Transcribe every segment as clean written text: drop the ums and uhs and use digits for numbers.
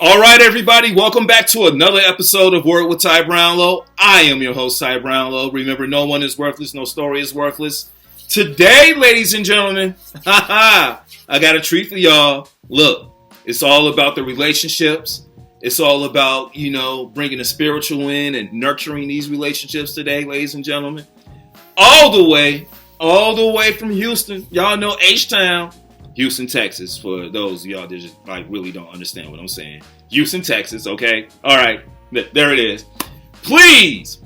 All right, everybody, welcome back to another episode of Word with Ty Brownlow. I am your host, Ty Brownlow. Remember, no one is worthless, no story is worthless. Today, ladies and gentlemen, I got a treat for y'all. Look, it's all about the relationships. It's all about, bringing the spiritual in and nurturing these relationships today, ladies and gentlemen. All the way from Houston. Y'all know H-Town. Houston, Texas, for those of y'all that just really don't understand what I'm saying. Houston, Texas, okay? All right, there it is. Please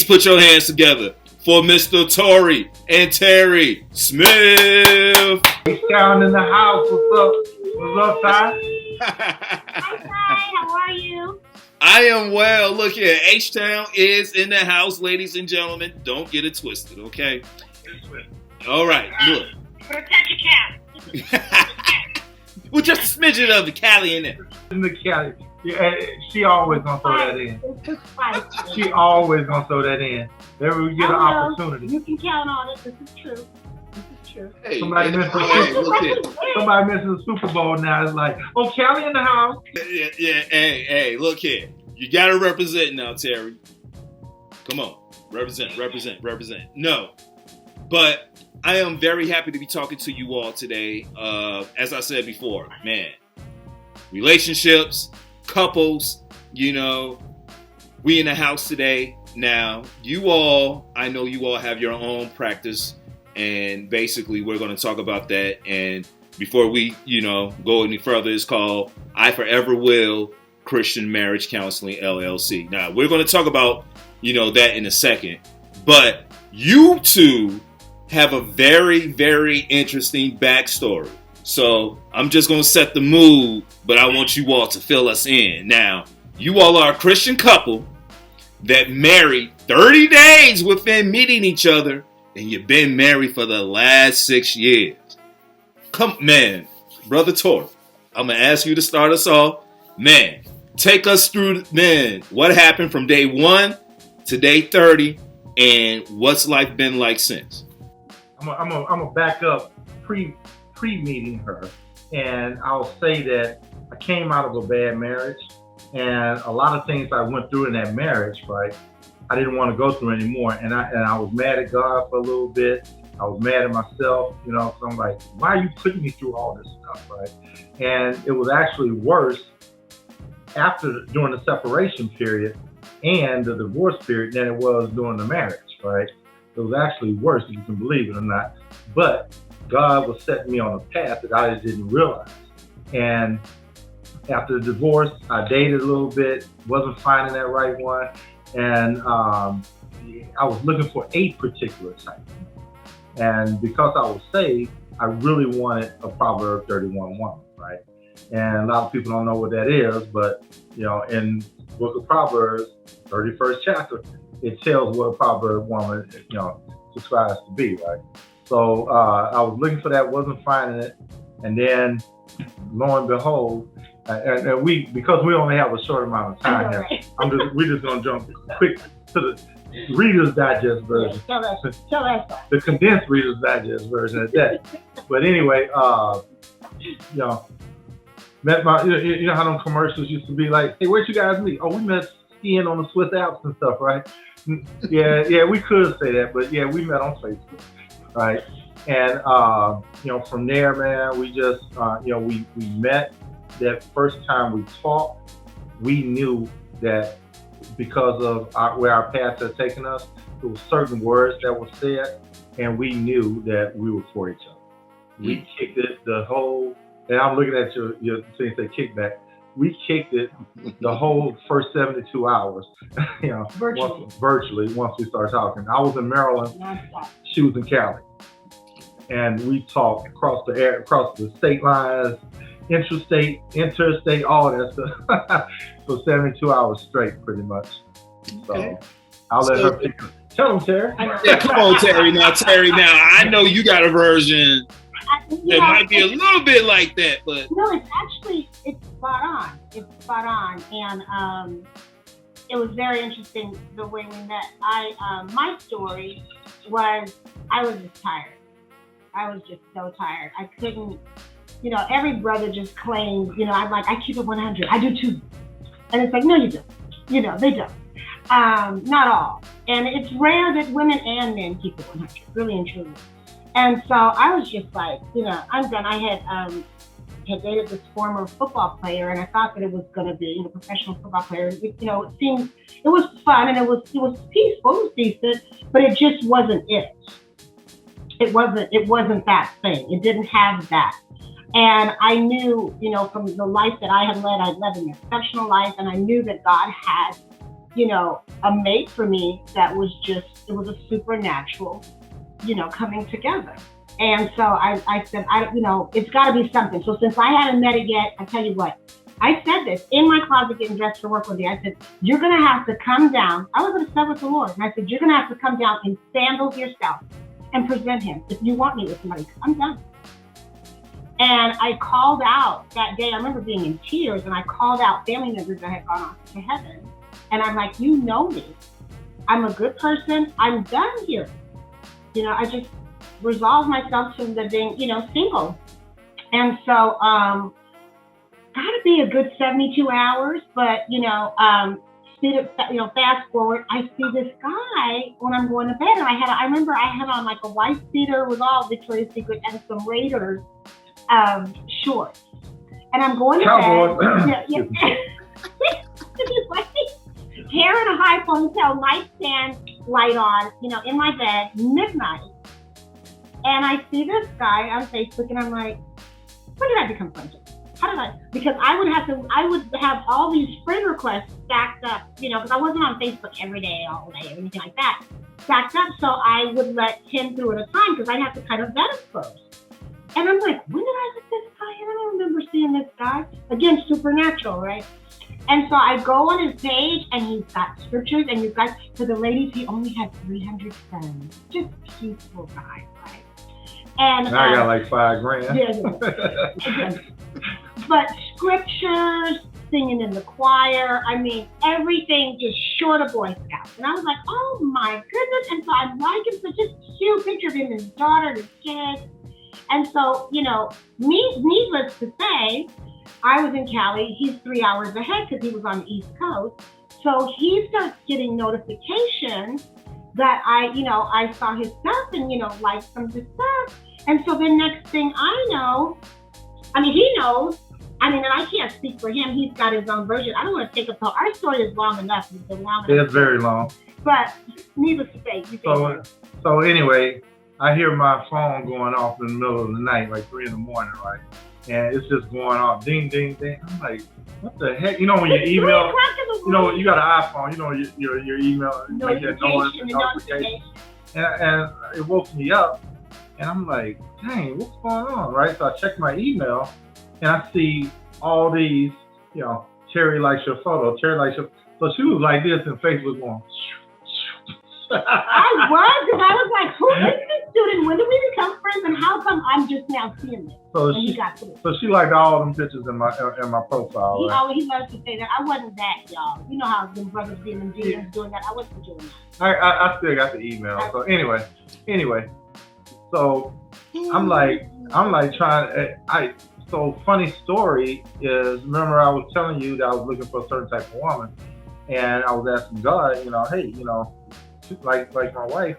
put your hands together for Mr. Tory and Teri Smith. Down in the house. What's up, Ty? Hi, Ty. How are you? I am well. Look here, H-Town is in the house, ladies and gentlemen. Don't get it twisted, okay? All right, look. Protect your cat. With just a smidgen of the Cali in there. In the Cali. Yeah, she always gonna throw that in. She always gonna throw that in. There we get an opportunity. You can count on it. This is true. Hey, somebody misses the Super Bowl now. It's like, oh, Cali in the house. Yeah. Hey, look here. You gotta represent now, Terry. Come on. Represent. No. But I am very happy to be talking to you all today. As I said before, man, relationships, couples, we in the house today. Now, I know you all have your own practice, and basically we're going to talk about that. And before we, go any further, it's called I Forever Will Christian Marriage Counseling, LLC. Now, we're going to talk about, that in a second. But you two have a very, very interesting backstory. So I'm just going to set the mood, but I want you all to fill us in. Now, you all are a Christian couple that married 30 days within meeting each other, and you've been married for the last 6 years. Come, man, Brother Tory, I'm going to ask you to start us off. Man, take us through, what happened from day 1 to day 30, and what's life been like since? I'm gonna back up pre-meeting her, and I'll say that I came out of a bad marriage, and a lot of things I went through in that marriage, right, I didn't want to go through anymore, and I was mad at God for a little bit. I was mad at myself, so I'm like, why are you putting me through all this stuff, right? And it was actually worse during the separation period and the divorce period than it was during the marriage, right? It was actually worse, if you can believe it or not. But God was setting me on a path that I just didn't realize. And after the divorce, I dated a little bit, wasn't finding that right one. And I was looking for a particular type. And because I was saved, I really wanted a Proverbs 31 woman, right? And a lot of people don't know what that is, but, in the book of Proverbs, 31st chapter, it tells what a Proverb woman, describes to be, right? So I was looking for that, wasn't finding it, and then lo and behold, and because we only have a short amount of time here, we're just gonna jump quick to the Reader's Digest version. Tell us. The condensed Reader's Digest version at that. But anyway, met my, how them commercials used to be like, hey, where'd you guys meet? Oh, we met skiing on the Swiss Alps and stuff, right? Yeah, we could say that, but yeah, we met on Facebook, right? And from there, man, we just, we met. That first time we talked, we knew that because of where our paths had taken us, there were certain words that were said, and we knew that we were for each other. We kicked it and I'm looking at your thing say kickback. We kicked it the whole first 72 hours, virtually once we started talking. I was in Maryland, she was in Cali, and we talked across the state lines, interstate, all that stuff. So 72 hours straight, pretty much. So I'll let her pick up. Tell them, Terry. Yeah, come on, Terry. Now, I know you got a version that might be a little bit like that, but no, it's spot on. It's spot on, and it was very interesting the way we met. My story was I was just tired. I was just so tired. I couldn't every brother just claims, I'm like, I keep it 100. I do too. And it's like, no, you don't. They don't. Not all. And it's rare that women and men keep it 100, really and truly. And so I was just like, I'm done. I had dated this former football player, and I thought that it was going to be a professional football player. It was fun, and it was peaceful, it was decent, but it just wasn't it. It wasn't that thing. It didn't have that. And I knew, from the life that I had led, I'd led an exceptional life, and I knew that God had, a mate for me that was it was a supernatural, coming together. And so I said, it's got to be something. So since I hadn't met it yet, I tell you what, I said this in my closet getting dressed for work one day. I said, you're going to have to come down. I was going to step with the Lord. And I said, you're going to have to come down in sandals yourself and present him. If you want me with somebody, I'm done. And I called out that day. I remember being in tears, and I called out family members that had gone on to heaven. And I'm like, you know me. I'm a good person. I'm done here. I just resolved myself to living, single. And so, gotta be a good 72 hours, but, fast forward, I see this guy when I'm going to bed, and I remember I had on like a white beater with all Victoria's Secret and some Raiders shorts. And I'm going to bed. Hair in a high ponytail, nightstand light on, in my bed, midnight. And I see this guy on Facebook, and I'm like, when did I become friends with him? How did I? Because I would have all these friend requests stacked up, because I wasn't on Facebook every day, all day, or anything like that, stacked up. So I would let 10 through at a time, because I'd have to kind of vet him first. And I'm like, when did I let this guy in? I don't remember seeing this guy. Again, supernatural, right? And so I go on his page, and he's got scriptures, and you've got, for the ladies, he only had 300 friends. Just peaceful guy, right? And now I got like $5,000. Yeah. But scriptures, singing in the choir, everything just short of Boy Scouts. And I was like, oh my goodness. And so I'm liking such a cute picture of him and his daughter and his kids. And so, needless to say, I was in Cali. He's 3 hours ahead because he was on the East Coast. So he starts getting notifications that I saw his stuff and, liked some of his stuff. And so the next thing I know, he knows, and I can't speak for him. He's got his own version. I don't want to take up our story is long enough. It's very long. But needless to say, so anyway, I hear my phone going off in the middle of the night, like 3 a.m, right? And it's just going off, ding, ding, ding. I'm like, what the heck? When your email, you got an iPhone, your email, like that notification. And it woke me up, and I'm like, dang, what's going on, right? So I check my email, and I see all these, Teri likes your photo, Teri likes your. So she was like this, and Facebook going. I was, because I was like, who is this student? When did we become friends? And how come I'm just now seeing this? So she liked all them pictures in my profile. He loves to say that. I wasn't that, y'all. You know how them brothers being in DMs doing that. I wasn't doing that. I still got the email. So anyway. So I'm like trying. So funny story is, remember I was telling you that I was looking for a certain type of woman, and I was asking God, hey, like my wife,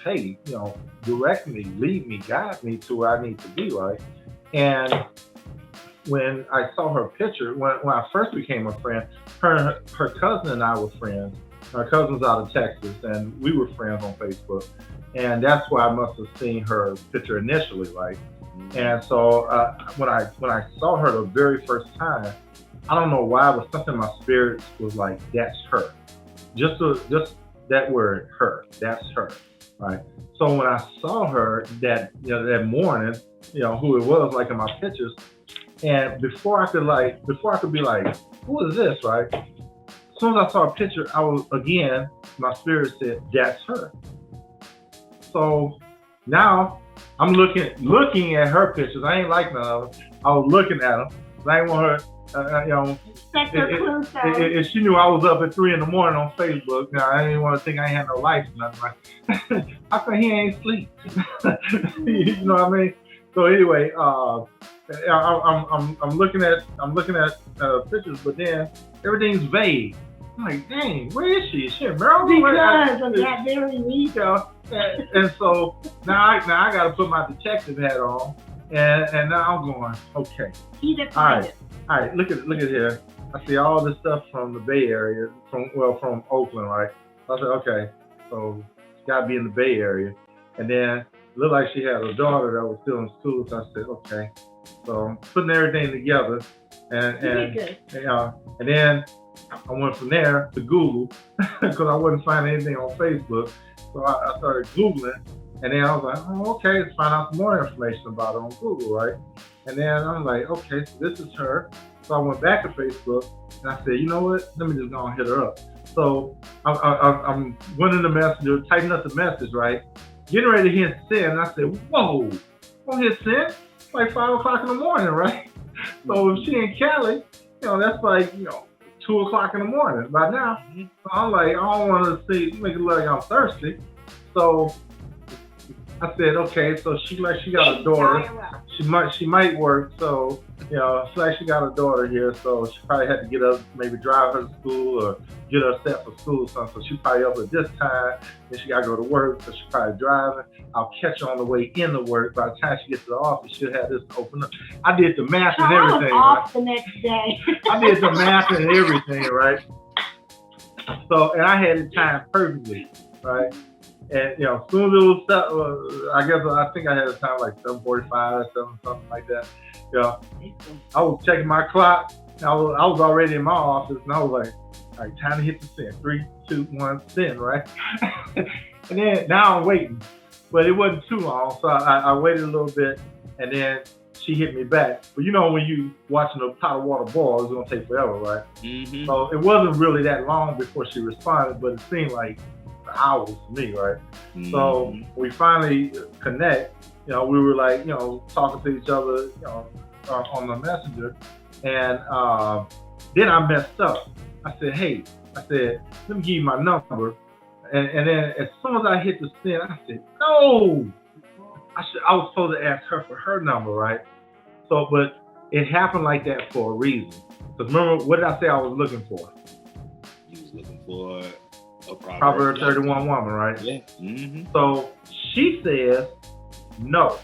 hey, direct me, lead me, guide me to where I need to be, right? And when I saw her picture, when I first became a friend, her cousin and I were friends. Her cousin's out of Texas, and we were friends on Facebook. And that's why I must have seen her picture initially, right? And so when I saw her the very first time, I don't know why, but something in my spirit was like, that's her. Just that word, her, that's her, right? So when I saw her that morning, who it was, like in my pictures, and before I could be like, who is this, right? As soon as I saw a picture, my spirit said, that's her. So now I'm looking at her pictures. I ain't like none of them. I was looking at them. I ain't want her, if she knew I was up at 3 a.m. on Facebook, I didn't want to think I had no life or nothing. Like, how come he ain't sleep? You know what I mean? So anyway, I'm looking at pictures, but then everything's vague. I'm like, dang, where is she? Is she in Maryland? Because of that very reason. And so now I got to put my detective hat on, and now I'm going, okay. All right. Look at here. I see all this stuff from the Bay Area, from Oakland, right? So I said, okay, so it's got to be in the Bay Area. And then it looked like she had a daughter that was still in school. So I said, okay. So I'm putting everything together, and then I went from there to Google because I wasn't finding anything on Facebook. So I started Googling, and then I was like, oh, okay, let's find out some more information about her on Google, right? And then I'm like, okay, so this is her. So I went back to Facebook, and I said, you know what? Let me just go and hit her up. So I'm went in the messenger, typing up the message, right? Getting ready to hit send, and I said, whoa, don't hit send. It's like 5 o'clock in the morning, right? So if she in Cali, that's like, 2 o'clock in the morning by now. So I'm like, I don't want to make it look like I'm thirsty. So I said, okay, so she got a daughter. She might work, so she got a daughter here, so she probably had to get up, maybe drive her to school or get her set for school or something. So she probably up at this time, then she gotta go to work, so she's probably driving. I'll catch her on the way into work. By the time she gets to the office, she'll have this open up. I did the math and everything. I was off the next day. I did the math and everything, right? So, and I had it timed perfectly, right? And as soon as it was, I think I had a time like 7:45, something like that. I was checking my clock. I was already in my office, and I was like, all right, time to hit the send. 3, 2, 1, send, right? And then now I'm waiting, but it wasn't too long, so I waited a little bit, and then she hit me back. But when you watching a pot of water boil, it's gonna take forever, right? Mm-hmm. So it wasn't really that long before she responded, but it seemed like hours to me, right? Mm-hmm. So we finally connect. We were like, talking to each other, on the messenger, and then I messed up. I said, let me give you my number, and then as soon as I hit the send, I said, no, I was supposed to ask her for her number, right? So, but it happened like that for a reason. Because remember, what did I say I was looking for? You was looking for a Proverbs 31 woman, right? Yeah. Mm-hmm. So she says no.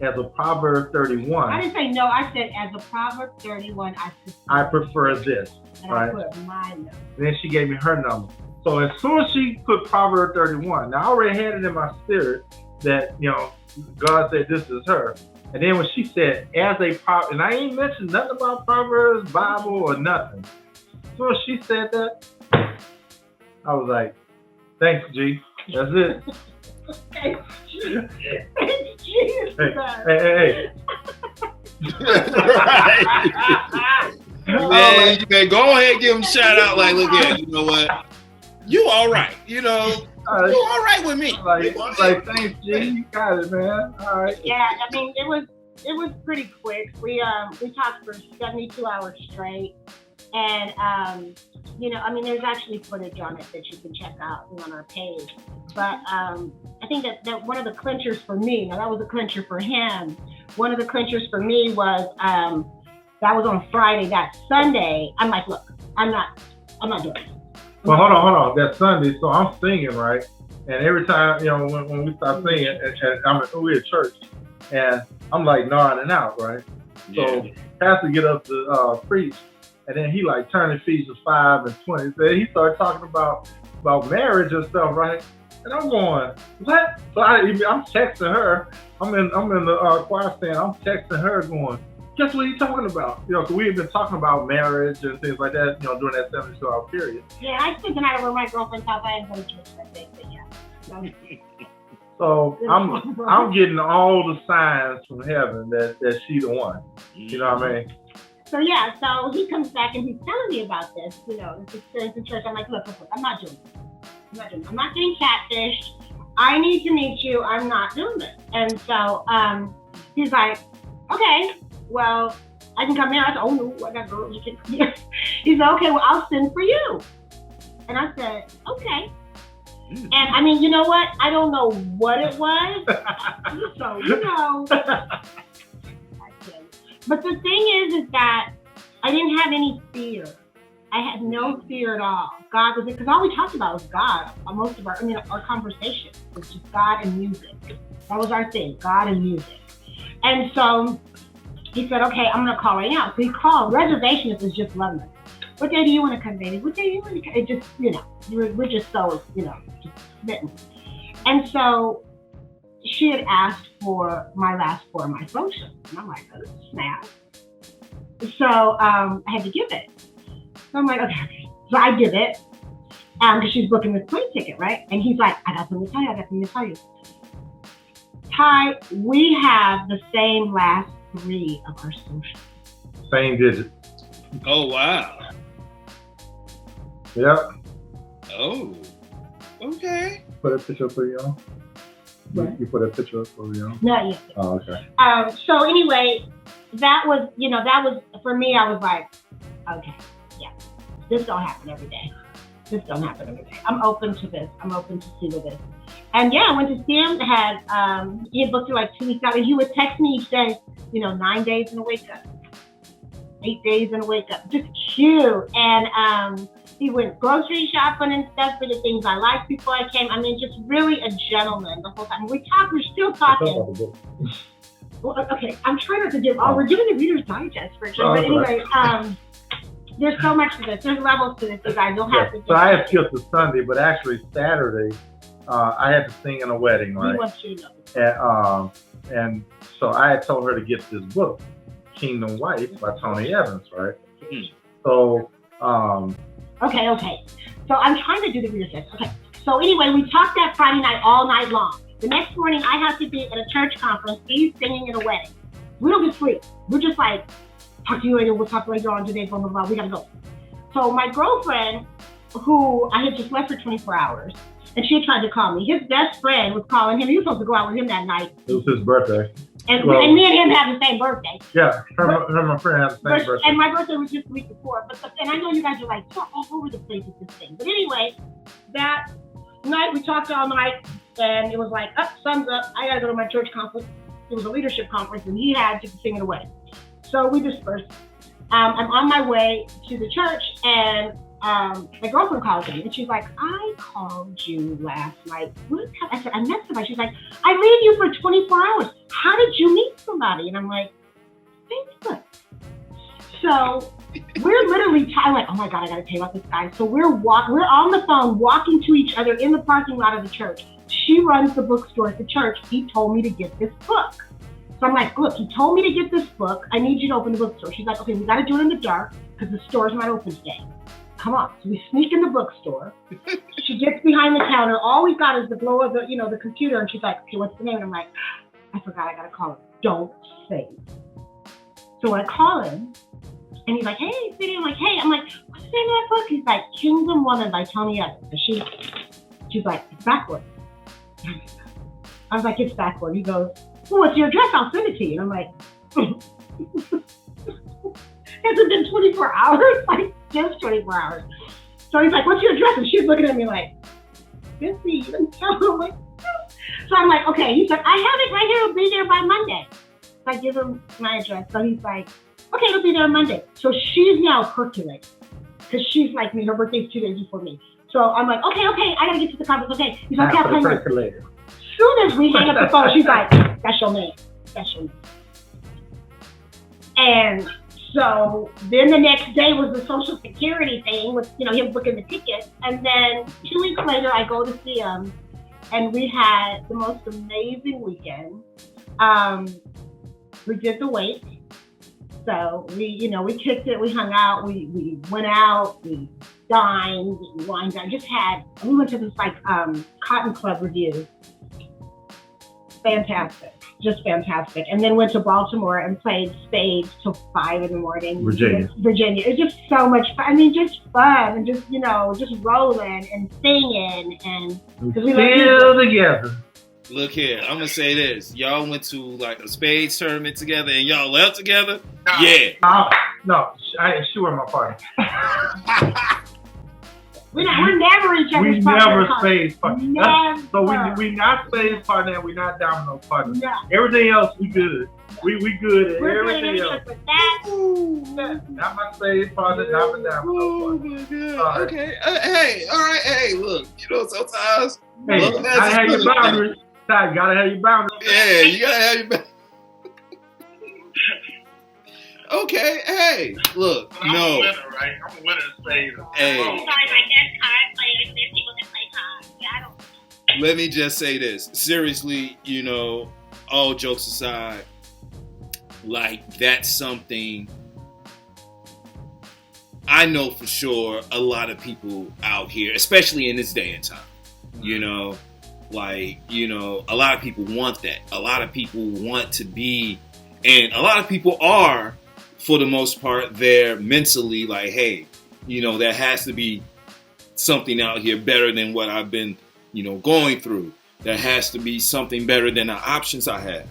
As a Proverbs 31. I didn't say no. I said as a Proverbs 31, I prefer this. And right? I put my number. And then she gave me her number. So as soon as she put Proverbs 31, now I already had it in my spirit that God said this is her. And then when she said as a and I ain't mentioned nothing about Proverbs, Bible, or nothing. So when she said that, I was like, thanks, G. That's it. Thanks, G. Hey. Man, you can go ahead and give him a shout out. Like, look at you know what? You all right. You all right with me. Like thanks, G. You got it, man. All right. Yeah, I mean, it was pretty quick. We talked for 72 hours straight, and there's actually footage on it that you can check out on our page. But I think that one of the clinchers for me, now that was a clincher for him. One of the clinchers for me was that was on Friday. That Sunday, I'm like, look, I'm not doing it. Well, hold on. That Sunday, so I'm singing, right? And every time, when we start singing, and we're at church, and I'm like nodding out, right? Yeah. So pastor get up to preach, and then he like turned Ephesians 5 and 20. So he started talking about marriage and stuff, right? And I'm going, what? So I'm texting her. I'm in the choir stand. I'm texting her, going, guess what he's talking about? Because we had been talking about marriage and things like that, during that 72-hour period. Yeah, I spent the night over at my girlfriend's house. I didn't go to church that day, but yeah. So I'm getting all the signs from heaven that she's the one. You know what I mean? So yeah, so he comes back and he's telling me about this, this experience in church. I'm like, look, I'm not doing this. I'm not getting catfished. I need to meet you. I'm not doing this. And so he's like, okay, well, I can come here. I said, oh no, I got girls. You can come here. He said, okay, well, I'll send for you. And I said, okay. And I mean, you know what? I don't know what it was. So, But the thing is that I didn't have any fear. I had no fear at all. God was it, because all we talked about was God. Most of our conversation was just God and music. That was our thing, God and music. And so he said, okay, I'm going to call right now. So he called. Reservations is just lovely. What day do you want to come, baby? What day do you want to come? It just, we're just so, just smitten. And so she had asked for my last four of my social. And I'm like, oh, snap. So I had to give it. So I'm like, okay. So I give it because she's booking this plane ticket, right? And he's like, I got something to tell you. Ty, we have the same last three of our social. Same digit. Oh, wow. Yep. Oh, okay. Put a picture for you on? You put a picture up for you on? Not yet. Oh, okay. So anyway, that was for me, I was like, okay, yeah, this don't happen every day. I'm open to this. I'm open to see with this. And yeah, I went to see him. He had booked it like 2 weeks out, and he would text me each day, 9 days and a wake up, 8 days and a wake up, just cute. And he went grocery shopping and stuff for the things I liked before I came. I mean, just really a gentleman the whole time. We're still talking. Well, okay, I'm trying not to give. We're giving the Reader's Digest for sure. But anyway, there's so much to this. There's levels to this, you guys. You'll have to. So I had skipped the Sunday, but actually Saturday, I had to sing in a wedding, right? We want you to know. And so I had told her to get this book, Kingdom Wife by Tony Evans, right? So. Okay. So I'm trying to do the Reader's Digest. Okay. So anyway, we talked that Friday night all night long. The next morning, I have to be at a church conference. He's singing at a wedding. We don't get sleep. We're just like, talk to you later. We'll talk later on today. Blah blah blah. We gotta go. So my girlfriend, who I had just left for 24 hours, and she had tried to call me. His best friend was calling him. He was supposed to go out with him that night. It was his birthday. And me and him have the same birthday. Yeah, her and my friend have the same birthday. And my birthday was just the week before. And I know you guys are like, you're all over the place with this thing. But anyway, that night we talked all night, and it was like, sun's up. I gotta go to my church conference. It was a leadership conference, and he had to sing it away. So we dispersed. I'm on my way to the church, and my girlfriend calls me, and she's like, I called you last night. I said, I met somebody. She's like, I leave you for 24 hours. How did you meet somebody? And I'm like, Facebook. So we're literally, I'm like, oh my God, I gotta tell you about this guy. So we're on the phone, walking to each other in the parking lot of the church. She runs the bookstore at the church. He told me to get this book. So I'm like, look, he told me to get this book. I need you to open the bookstore. She's like, okay, we gotta do it in the dark because the store's not open today. Come on. So we sneak in the bookstore. She gets behind the counter. All we got is the glow of the computer. And she's like, okay, what's the name? And I'm like, I forgot. I got to call him. Don't say it. So I call him, and he's like, hey, City. I'm like, hey. I'm like, what's the name of that book? He's like, Kingdom Woman by Tony Evans. And she's like, it's backward. I was like, it's backward. He goes, well, what's your address? I'll send it to you. And I'm like, has it been 24 hours? Like, just 24 hours. So he's like, what's your address? And she's looking at me like, did he even tell her? Like, no. So I'm like, okay. He's like, I have it right here. It'll be there by Monday. So I give him my address. So he's like, okay, it'll be there Monday. So she's now percolating because she's like me. Her birthday's 2 days before me. So I'm like, okay, I gotta get to the conference. Okay. He's like, okay, I'll tell you. As soon as we hang up the phone, she's like, that's your name. And so then the next day was the Social Security thing with, him booking the ticket. And then 2 weeks later, I go to see him, and we had the most amazing weekend. We did the wake. So we kicked it, we hung out, we went out, we dined, we wined down, we went to this Cotton Club review. Fantastic. Just fantastic. And then went to Baltimore and played spades till 5 a.m. Virginia. It's just so much fun. I mean, just fun and just rolling and singing and still together. Look here, I'm gonna say this. Y'all went to like a spades tournament together and y'all left together? Yeah. No, she was my partner. We're never each other's We partner. never space partner. Never. So we not space partner and we not domino partner. No. Everything else we good. We good at We're everything good at else. it, but that. Not my space partner, not my domino Oh partner. my God. Okay. Hey, all right. Hey, look, sometimes. Hey, Look, you gotta have your boundaries. Ty, you gotta have your boundaries. Yeah, you gotta have your back. Okay, hey, look, I'm a no. winner, right? I'm a winner in spades. Hey. Sorry, like that's card players. There's people that play cards. Yeah, I don't. Let me just say this. Seriously, all jokes aside, like that's something I know for sure a lot of people out here, especially in this day and time, a lot of people want that. A lot of people want to be, and a lot of people are, for the most part, they're mentally like, hey, there has to be something out here better than what I've been, going through. There has to be something better than the options I have.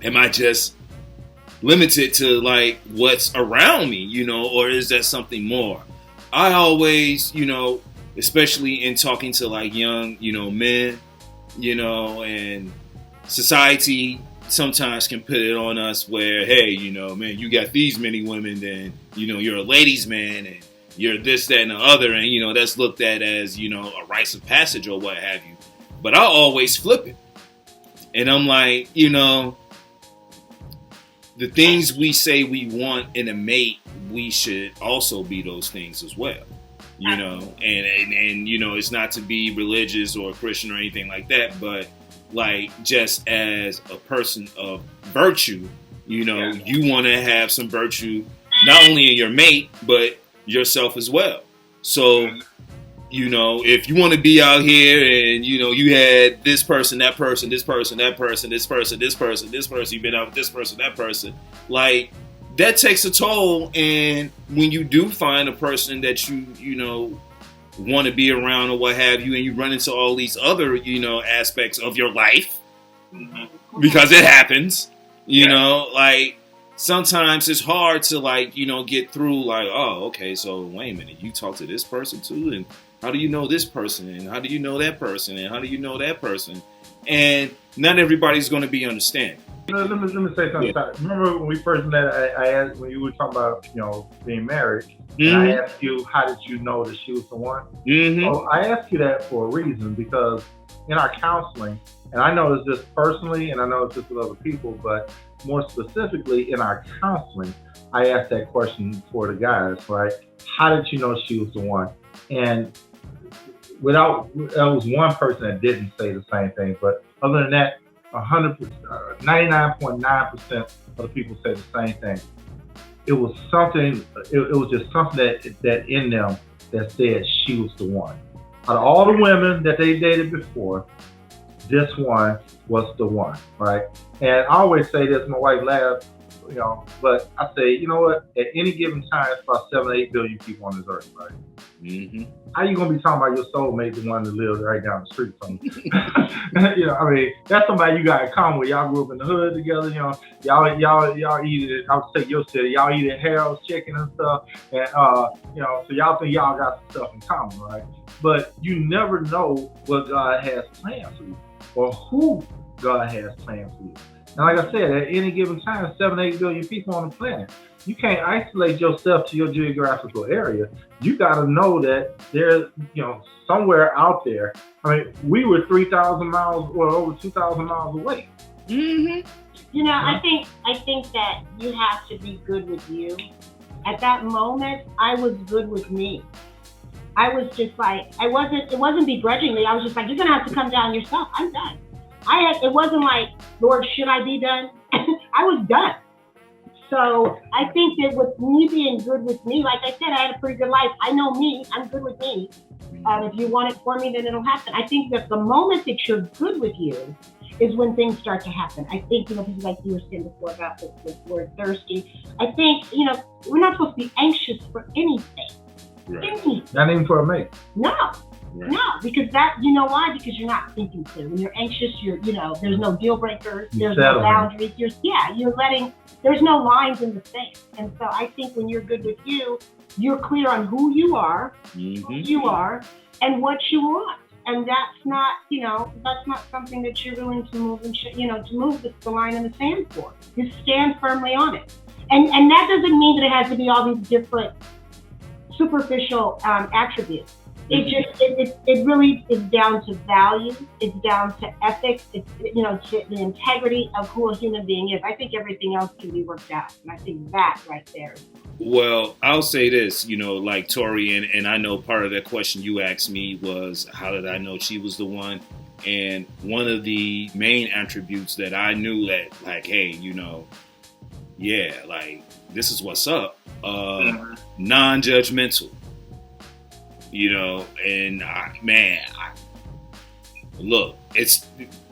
Am I just limited to like what's around me, or is that something more? I always, especially in talking to like young, men, and society sometimes can put it on us where, hey, man, you got these many women, then, you're a ladies' man and you're this, that, and the other. And, that's looked at as, a rites of passage or what have you. But I always flip it. And I'm like, the things we say we want in a mate, we should also be those things as well. And it's not to be religious or Christian or anything like that, but like just as a person of virtue, you want to have some virtue not only in your mate but yourself as well. So if you want to be out here and you had this person, that person, this person, that person, this person, this person, this person, you've been out with this person, that person, like that takes a toll. And when you do find a person that you want to be around or what have you, and you run into all these other, aspects of your life, because it happens, like sometimes it's hard to like, get through like, oh, okay, so wait a minute, you talk to this person too, and how do you know this person, and how do you know that person, and how do you know that person? And not everybody's going to be understanding. Let me say something. Yeah. Remember when we first met, I asked, when you were talking about, being married, and I asked you, how did you know that she was the one? Well, I asked you that for a reason, because in our counseling, and I know it's just personally, and I know it's just with other people, but more specifically in our counseling, I asked that question for the guys, right? How did you know she was the one? And there was one person that didn't say the same thing, but other than that, 99.9% of the people said the same thing. It was something. It was just something that in them that said she was the one. Out of all the women that they dated before, this one was the one, right? And I always say this. My wife laughs, but I say, you know what? At any given time, it's about 7 or 8 billion people on this earth, right? How you gonna be talking about your soulmate, the one that lives right down the street from you? That's somebody you got in common with. Y'all grew up in the hood together. Y'all eat it. I'll take your city. Y'all eat at Harold's Chicken and stuff, and so y'all think y'all got some stuff in common, right? But you never know what God has planned for you, or who God has planned for you. And like I said, at any given time, 7 or 8 billion people on the planet. You can't isolate yourself to your geographical area. You got to know that there's, somewhere out there. We were 3,000 miles or over 2,000 miles away. I think that you have to be good with you. At that moment, I was good with me. I was just like, it wasn't begrudgingly. I was just like, you're gonna have to come down yourself. I'm done. It wasn't like, Lord, should I be done? I was done. So I think that with me being good with me, like I said, I had a pretty good life. I know me. I'm good with me. If you want it for me, then it'll happen. I think that the moment that you're good with you is when things start to happen. I think, people like you were saying before about the word thirsty. I think, we're not supposed to be anxious for anything. Right. Anything. Not even for a mate. No. Right. No, because that, you know why? Because you're not thinking clear. When you're anxious, there's no deal breakers, there's no boundaries. You're letting, there's no lines in the sand. And so I think when you're good with you, you're clear on who you are, and what you want. And that's not something that you're willing to move to move the line in the sand for. You stand firmly on it. And that doesn't mean that it has to be all these different superficial attributes. It really is down to values. It's down to ethics. It's to the integrity of who a human being is. I think everything else can be worked out, and I think that right there. Well, I'll say this, like Tory, and I know part of that question you asked me was, how did I know she was the one? And one of the main attributes that I knew that, like, hey, like, this is what's up. Non-judgmental. And look, it's,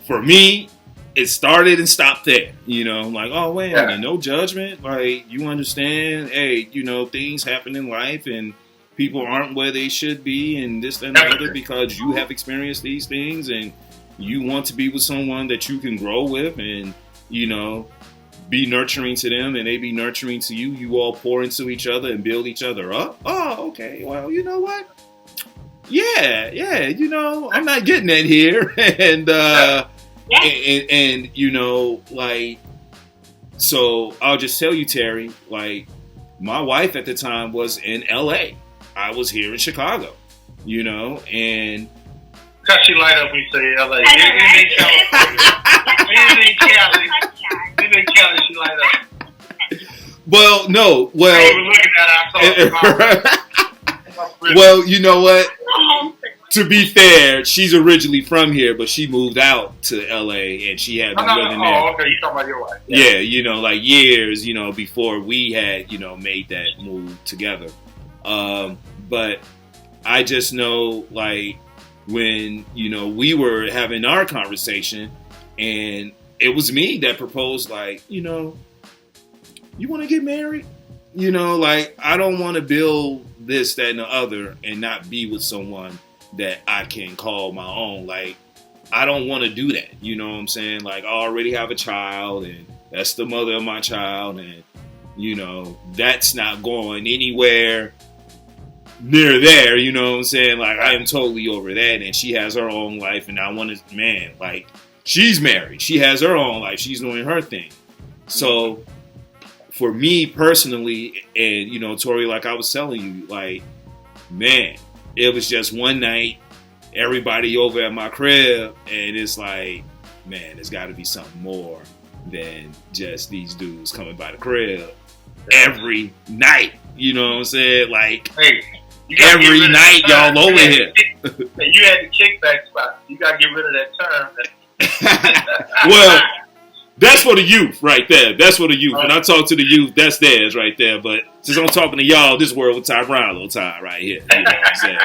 for me, it started and stopped there. I'm like, oh, wait a minute, no judgment. Like, you understand, hey, things happen in life and people aren't where they should be and this and the other because you have experienced these things and you want to be with someone that you can grow with and, be nurturing to them and they be nurturing to you. You all pour into each other and build each other up. Oh, okay. Well, you know what? Yeah, I'm not getting that here. And, like, so I'll just tell you, Terry, like, my wife at the time was in LA. I was here in Chicago, and. Cause she light up when you say LA. Anything Cali, she light up. Well, no, well. I was looking at her, well, you know what? To be fair, she's originally from here, but she moved out to LA and she had been living there. Oh, okay, you talking about your wife? Yeah, like years, before we had, made that move together. But I just know, like, when, we were having our conversation and it was me that proposed, like, you want to get married? Like, I don't want to build this, that, and the other and not be with someone that I can call my own. Like, I don't want to do that. You know what I'm saying? Like, I already have a child and that's the mother of my child. And, that's not going anywhere near there. You know what I'm saying? Like, I am totally over that. And she has her own life. And I want to, like, she's married. She has her own life. She's doing her thing. So for me personally, and, Tory, like I was telling you, like, man, it was just one night, everybody over at my crib, and it's like, man, there's got to be something more than just these dudes coming by the crib every night. You know what I'm saying? Like, hey, every night y'all over here. Hey, you had the kickback spot. You got to get rid of that term. Well, that's for the youth right there. That's for the youth. When I talk to the youth, that's theirs right there. But since I'm talking to y'all, this world with Ty Brownlow time right here. You know what I'm saying?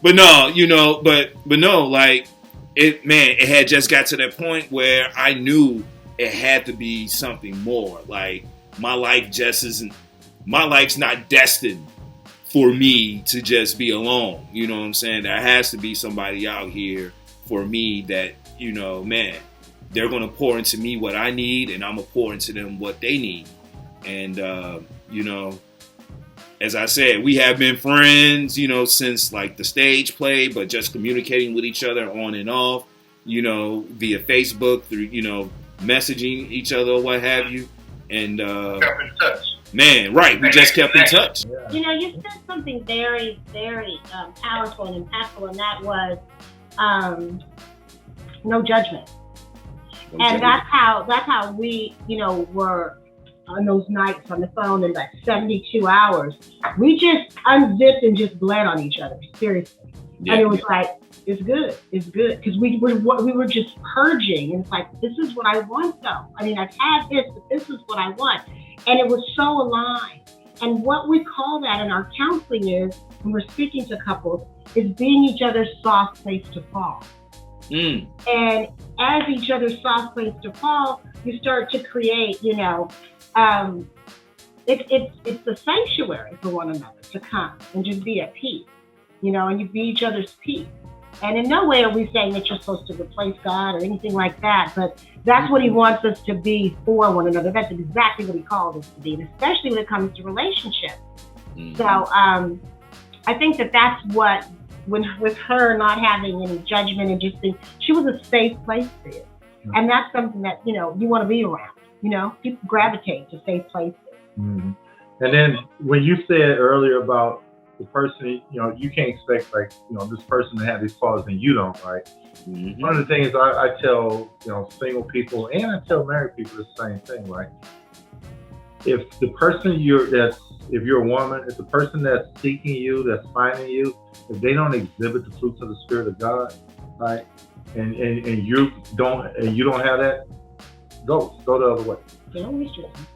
But no, but no, like, it had just got to that point where I knew it had to be something more. Like, my life's not destined for me to just be alone. You know what I'm saying? There has to be somebody out here for me that, man, they're going to pour into me what I need, and I'm going to pour into them what they need. And, as I said, we have been friends, since, like, the stage play, but just communicating with each other on and off, via Facebook, through, messaging each other or what have you. And, kept in touch. Man, right, we just kept in touch. Yeah. You said something very, very powerful and impactful, and that was no judgment. And that's how we, were on those nights on the phone in like 72 hours. We just unzipped and just bled on each other, seriously. Yeah. And it was like, it's good. Because we were just purging. And it's like, this is what I want, though. I mean, I've had this, but this is what I want. And it was so aligned. And what we call that in our counseling is, when we're speaking to couples, is being each other's soft place to fall. And as each other's soft place to fall, you start to create, it's a sanctuary for one another to come and just be at peace, and you be each other's peace. And in no way are we saying that you're supposed to replace God or anything like that, but that's what he wants us to be for one another. That's exactly what he called us to be, and especially when it comes to relationships. Mm-hmm. So I think that that's what, with her not having any judgment and just being, she was a safe place for you. Mm-hmm. And that's something that, you want to be around. People gravitate to safe places. Mm-hmm. And then when you said earlier about the person, you can't expect this person to have these qualities and you don't, right? Mm-hmm. One of the things I tell, single people and I tell married people the same thing, right? If the person if you're a woman, if the person that's seeking you, that's finding you, if they don't exhibit the fruits of the Spirit of God, right? And you don't have that, go the other way. Don't waste your time.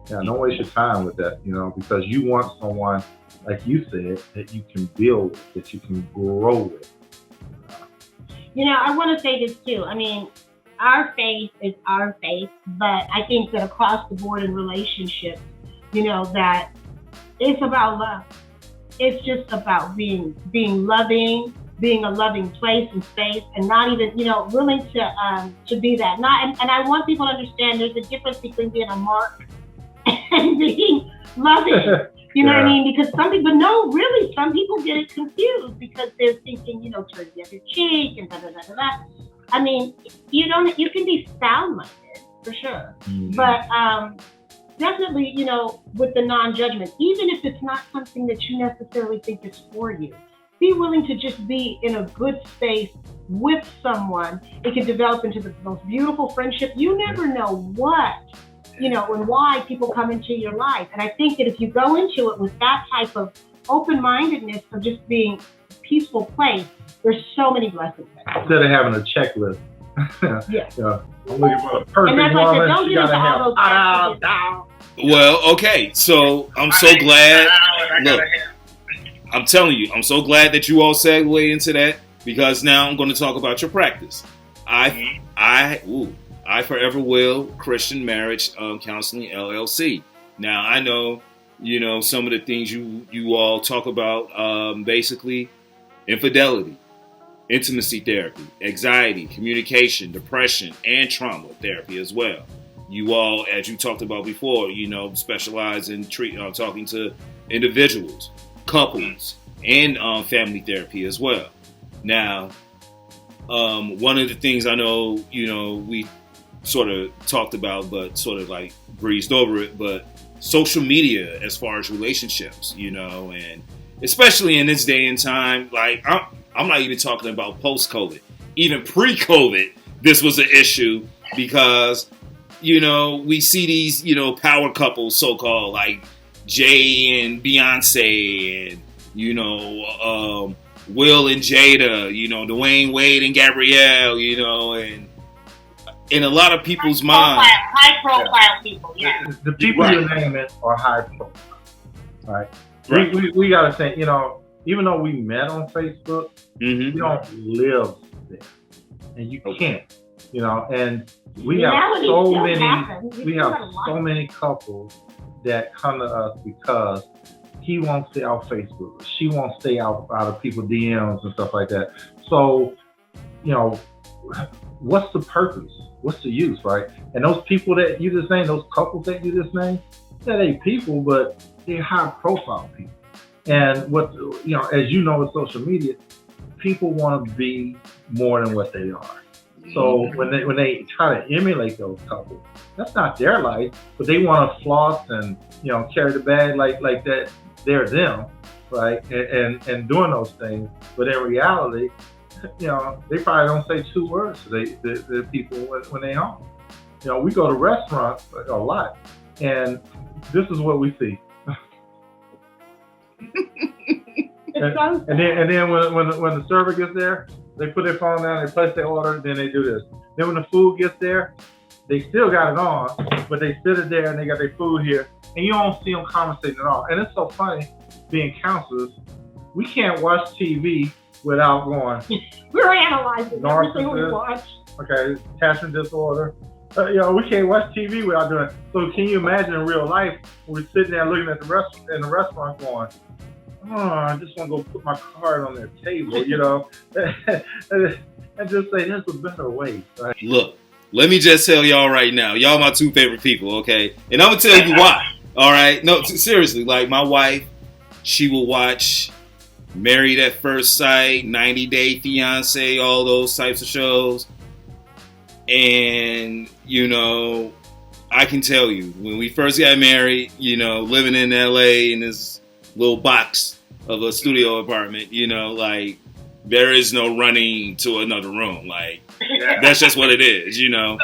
Yeah, don't waste your time with that, because you want someone, like you said, that you can build with, that you can grow with. I want to say this too. I mean, our faith is our faith, but I think that across the board in relationships, that it's about love. It's just about being loving, being a loving place and space, and not even, willing to be that. And I want people to understand there's a difference between being a mark and being loving. You know what I mean? Because some people get it confused because they're thinking, turn the other cheek and da da da da da. I mean, you can be sound-minded for sure, mm-hmm. but definitely, with the non-judgment, even if it's not something that you necessarily think is for you, be willing to just be in a good space with someone. It can develop into the most beautiful friendship. You never know what, and why people come into your life. And I think that if you go into it with that type of open-mindedness of just being a peaceful place, there's so many blessings there. Instead of having a checklist. Yes. I'm looking for a perfect woman. You gotta have Well, okay. So I'm so glad. Look, I'm telling you, I'm so glad that you all segued into that, because now I'm going to talk about your practice. I Forever Will Christian Marriage Counseling LLC. Now I know, some of the things you all talk about, basically infidelity, intimacy therapy, anxiety, communication, depression, and trauma therapy as well. You all, as you talked about before, specialize in talking to individuals, couples, and family therapy as well. Now, one of the things I know, we sort of talked about, but sort of like breezed over it, but social media as far as relationships, and especially in this day and time, like I'm not even talking about post-COVID. Even pre-COVID, this was an issue because, we see these, power couples, so-called, like Jay and Beyonce, and, Will and Jada, Dwayne Wade and Gabrielle, and in a lot of people's minds. High-profile people, yeah. The people you're naming are high-profile, right? We got to say, even though we met on Facebook, mm-hmm. we don't live there, and you can't, and we have so many couples that come to us because he won't stay out Facebook, she won't stay out of people's DMs and stuff like that. So, what's the purpose? What's the use, right? And those people that you just named, those couples that you just named, that ain't people, but they're high-profile people. And what, as you know, with social media, people want to be more than what they are. So when they try to emulate those couples, that's not their life, but they want to floss and, carry the bag like that. They're them, right? And doing those things. But in reality, they probably don't say two words to the people when they're home. We go to restaurants a lot, and this is what we see. and then when the server gets there, they put their phone down, they place their order, then they do this. Then when the food gets there, they still got it on, but they sit it there and they got their food here, and you don't see them conversating at all. And it's so funny, being counselors, we can't watch TV without going. We're analyzing everything we watch. Okay, attachment disorder. We can't watch TV without doing it. So can you imagine in real life, we're sitting there looking at the restaurant going, oh, I just want to go put my card on their table, and just say there's a better way. Right? Look, let me just tell y'all right now, y'all my two favorite people, okay? And I'm gonna tell you why. All right? No, seriously, like my wife, she will watch Married at First Sight, 90 Day Fiance, all those types of shows. And, I can tell you, when we first got married, living in LA in this little box of a studio apartment, like, there is no running to another room. Like, that's just what it is, It's like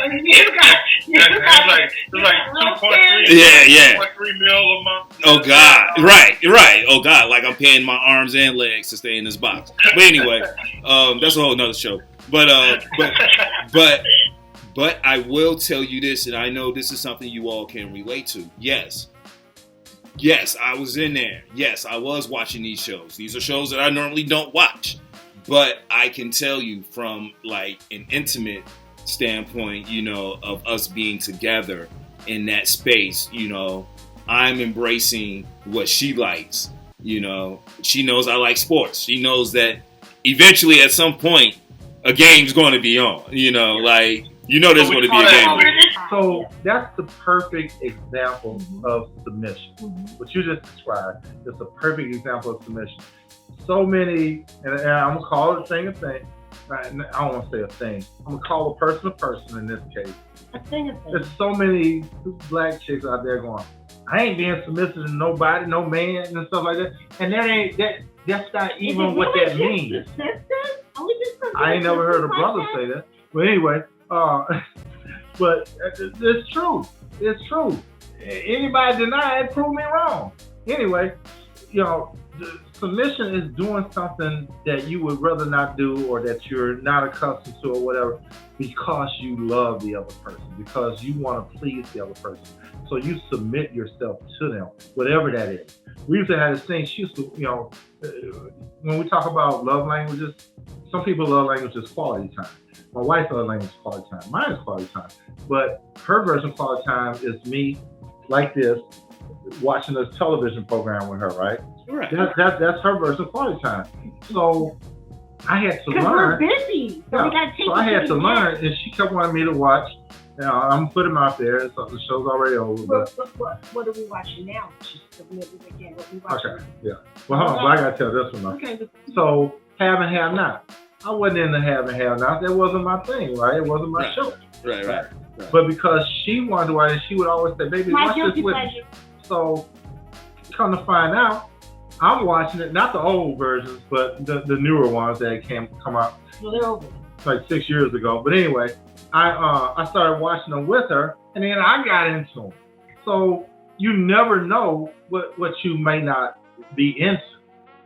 2.3 mil a month. Oh, God. Right. Oh, God. Like, I'm paying my arms and legs to stay in this box. But anyway, that's a whole nother show. But I will tell you this, and I know this is something you all can relate to. Yes, I was in there. Yes, I was watching these shows. These are shows that I normally don't watch. But I can tell you from like an intimate standpoint, of us being together in that space, I'm embracing what she likes. She knows I like sports. She knows that eventually at some point a game's going to be on, there's going to be a game. So that's the perfect example of submission. What you just described is a perfect example of submission. So many, and I'm going to call it a thing. I don't want to say a thing. I'm going to call a person in this case. A thing. There's so many black chicks out there going, I ain't being submissive to nobody, no man, and stuff like that. And that's not even what that means. I ain't never heard a brother say that. But anyway, but it's true. It's true. Anybody deny it, prove me wrong. Anyway, submission is doing something that you would rather not do or that you're not accustomed to or whatever because you love the other person, because you want to please the other person. So you submit yourself to them, whatever that is. We used to have this thing, she used to, when we talk about love languages, some people love languages quality time. My wife's love language is quality time. Mine is quality time. But her version of quality time is me like this, watching a television program with her, right? Right. That's her version of quality time. So I had to learn. We're busy. So I had to learn, and she kept wanting me to watch. I'm putting them out there, so the show's already over. What are we watching now? Again, what we watching? Okay, yeah. Well, hold on, but I gotta tell this one now. Okay. So, have and have not. I wasn't in the have and have not. That wasn't my thing, right? It wasn't my show. Right. But because she wanted to watch it, she would always say, "Baby, watch this with me." So, come to find out, I'm watching it, not the old versions, but the newer ones that come out like 6 years ago. But anyway, I started watching them with her, and then I got into them. So you never know what you may not be into,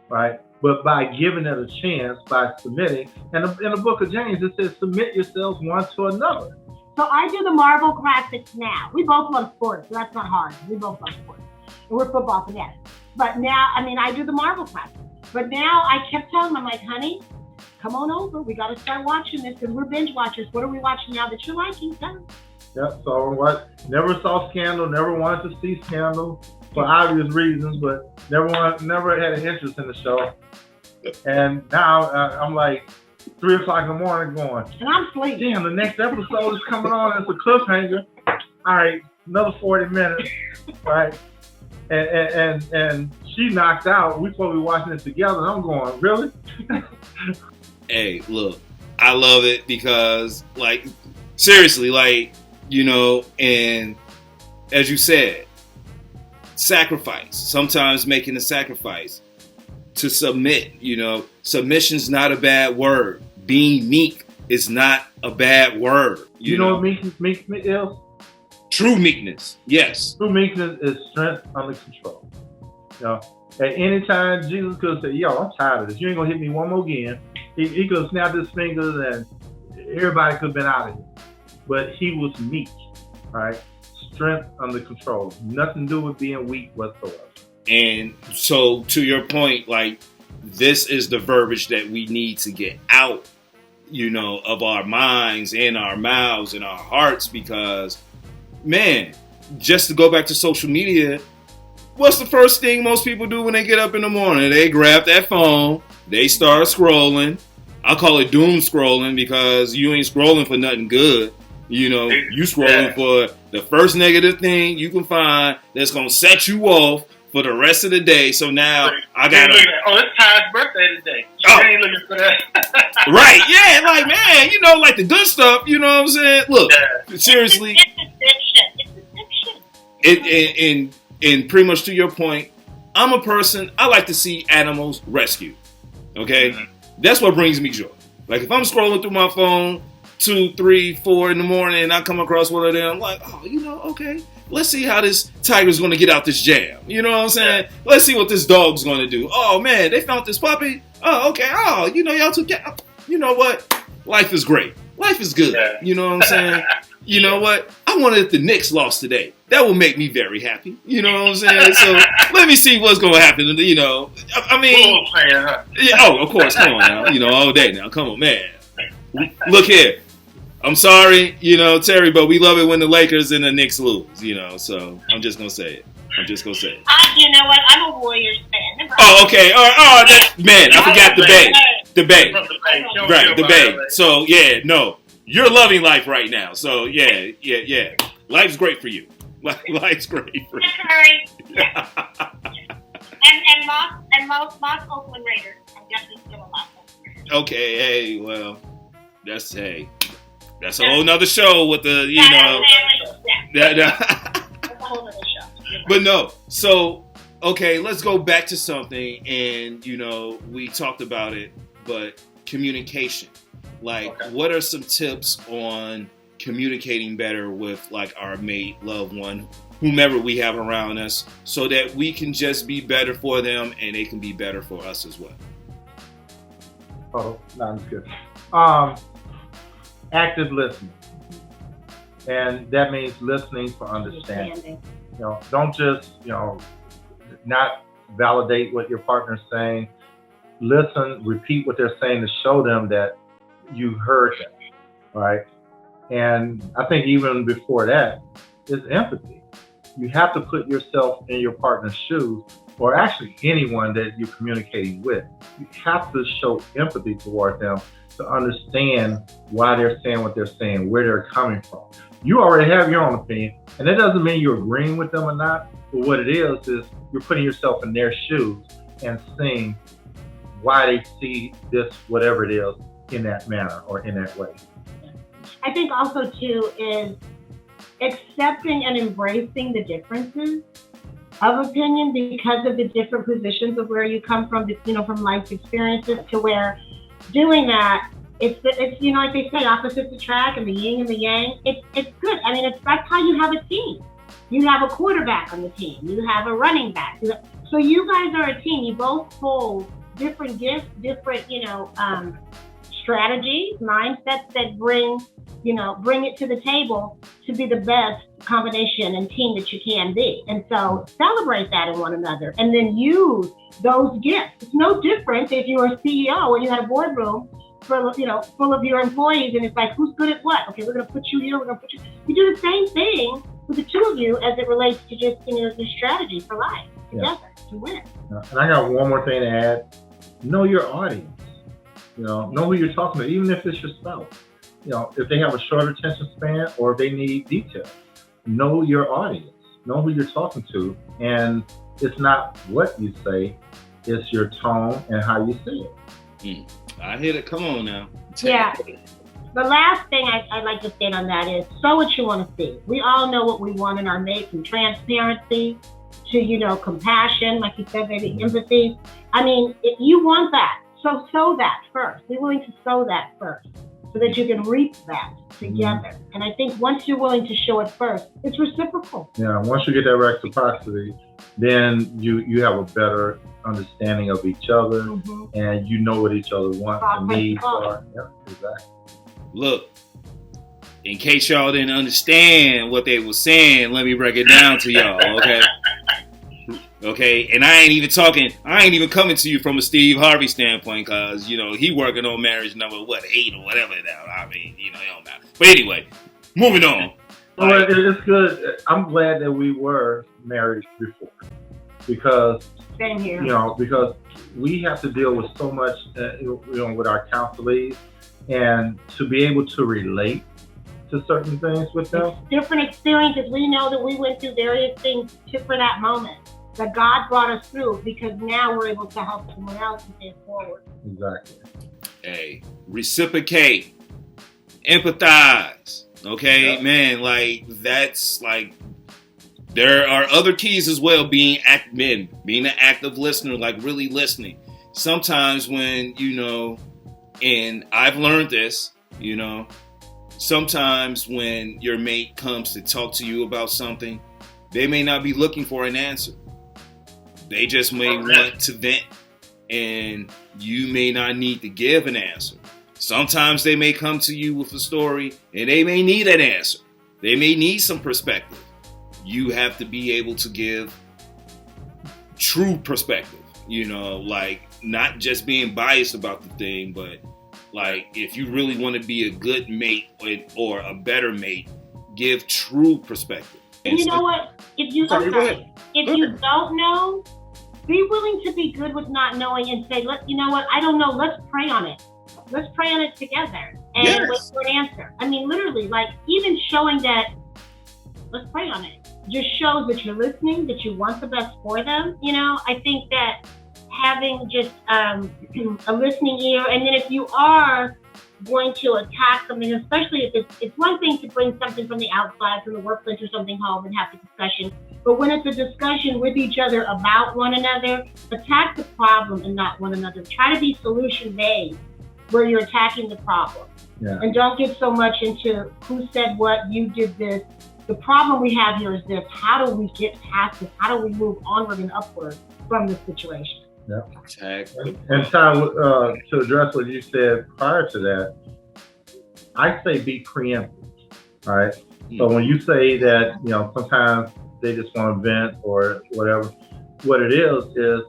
right? But by giving it a chance, by submitting, and in the book of James, it says, submit yourselves one to another. So I do the Marvel Classics now. We both love sports, so that's not hard. We both love sports. And we're football fanatics. But now, I do the Marvel Classics. But now I kept telling them, I'm like, honey, come on over. We got to start watching this because we're binge watchers. What are we watching now that you're liking? Yep, so what? Never saw Scandal, never wanted to see Scandal for obvious reasons, but never had an interest in the show. And now I'm like 3 o'clock in the morning going, and I'm sleeping. Damn, the next episode is coming on. It's a cliffhanger. All right, another 40 minutes, right? And she knocked out. We supposed to be watching it together. And I'm going, really? Hey, look, I love it because, like, seriously, like, and as you said, sacrifice. Sometimes making a sacrifice to submit. Submission's not a bad word. Being meek is not a bad word. You know what meekness is? True meekness, yes. True meekness is strength under control. At any time, Jesus could have said, yo, I'm tired of this. You ain't going to hit me one more again. He could have snapped his fingers and everybody could have been out of here. But he was meek, right? Strength under control. Nothing to do with being weak whatsoever. And so, to your point, like, this is the verbiage that we need to get out, of our minds and our mouths and our hearts because, man, just to go back to social media, what's the first thing most people do when they get up in the morning? They grab that phone, they start scrolling. I call it doom scrolling because you ain't scrolling for nothing good. You know, you scrolling for the first negative thing you can find that's going to set you off for the rest of the day. So now I got to... Oh, it's Ty's birthday today. You ain't looking for that. Right, yeah, like, man, you know, like the good stuff, you know what I'm saying? Look, seriously. It's addiction. And pretty much to your point, I'm a person, I like to see animals rescued, okay? Mm-hmm. That's what brings me joy. Like, if I'm scrolling through my phone 2, 3, 4 in the morning and I come across one of them, I'm like, oh, you know, okay, let's see how this tiger's going to get out this jam. You know what I'm saying? Yeah. Let's see what this dog's going to do. Oh, man, they found this puppy. Oh, okay. Oh, you know, y'all took it. You know what? Life is great. Life is good. Yeah. You know what I'm saying? You know what? I wanted if the Knicks lost today. That will make me very happy. You know what I'm saying? So let me see what's going to happen. You know, I mean, yeah, oh, of course. Come on now. You know, all day now. Come on, man. Look here. I'm sorry, you know, Terry, but we love it when the Lakers and the Knicks lose, you know, so I'm just going to say it. You know what? I'm a Warriors fan. Oh, okay. Oh, man, I forgot the Bay. The Bay. Right, the Bay. So, yeah, no. You're loving life right now. So, yeah. Life's great for you. Life's great for you. and most Oakland Raiders. I'm definitely still a lot. Okay, hey, well, that's a whole nother show with the, you know. That's a whole other show. But no, so, okay, let's go back to something, and, you know, we talked about it, but communication. Like, what are some tips on communicating better with, like, our mate, loved one, whomever we have around us, so that we can just be better for them and they can be better for us as well? Oh, that's good. Active listening. And that means listening for understanding. You know, don't just, you know, not validate what your partner's saying. Listen, repeat what they're saying to show them that you heard them, right? And I think even before that is empathy. You have to put yourself in your partner's shoes, or actually anyone that you're communicating with. You have to show empathy toward them to understand why they're saying what they're saying, where they're coming from. You already have your own opinion, and that doesn't mean you're agreeing with them or not, but what it is you're putting yourself in their shoes and seeing why they see this, whatever it is, in that manner or in that way. I think also too is accepting and embracing the differences of opinion because of the different positions of where you come from, you know, from life's experiences, to where doing that, it's you know, like they say, opposites attract, and the yin and the yang. It's good. I mean, that's how you have a team. You have a quarterback on the team. You have a running back. So you guys are a team. You both hold different gifts, different, you know, strategies, mindsets that bring it to the table to be the best combination and team that you can be. And so celebrate that in one another, and then use those gifts. It's no different if you're a CEO and you had a boardroom full of your employees, and it's like, who's good at what? Okay, we're going to put you here. We're going to put you. You do the same thing with the two of you as it relates to just, you know, the strategy for life together to win. And I got one more thing to add. Know your audience. You know who you're talking to, even if it's your spouse. You know, if they have a short attention span or if they need detail, know your audience, know who you're talking to. And it's not what you say, it's your tone and how you say it. I hit it. Come on now. Yeah. The last thing I'd like to say on that is sow what you want to see. We all know what we want in our mate, from transparency to, you know, compassion, like you said, maybe empathy. I mean, if you want that, so sow that first. Be willing to sow that first, so that you can reap that together. And I think once you're willing to show it first, it's reciprocal. Yeah, once you get that reciprocity, then you have a better understanding of each other, and you know what each other wants and needs are. Yeah, exactly. Look, in case y'all didn't understand what they were saying, let me break it down to y'all, okay? Okay, and I ain't even coming to you from a Steve Harvey standpoint, because, you know, he working on marriage number, 8 or whatever now. I mean, you know, it don't matter. But anyway, moving on. Well, it's good. I'm glad that we were married before. because Same here. because we have to deal with so much, with our counselees, and to be able to relate to certain things with them. Different experiences. We know that we went through various things for that moment that God brought us through, because now we're able to help someone else and move forward. Exactly. Hey, reciprocate, empathize. Okay, Yeah. man, like that's like there are other keys as well. Being an active listener, like really listening. Sometimes when and I've learned this, sometimes when your mate comes to talk to you about something, they may not be looking for an answer. They just may want to vent, and you may not need to give an answer. Sometimes they may come to you with a story, and they may need an answer. They may need some perspective. You have to be able to give true perspective, like not just being biased about the thing, but like if you really want to be a good mate or a better mate, give true perspective. And you know what? If you don't know, be willing to be good with not knowing and say, you know what? I don't know. Let's pray on it. Let's pray on it together and wait for an answer. I mean, literally, like even showing that, let's pray on it, just shows that you're listening, that you want the best for them. I think that having just a listening ear, and then if you are going to attack something, especially if it's one thing to bring something from the outside, from the workplace or something home and have the discussion, but when it's a discussion with each other about one another, attack the problem and not one another. Try to be solution-based where you're attacking the problem. Yeah. And don't get so much into who said what, you did this. The problem we have here is this: how do we get past this? How do we move onward and upward from this situation? Yeah. And Ty, to address what you said prior to that, I say be preemptive. All right. So when you say that, sometimes they just want to vent or whatever, what it is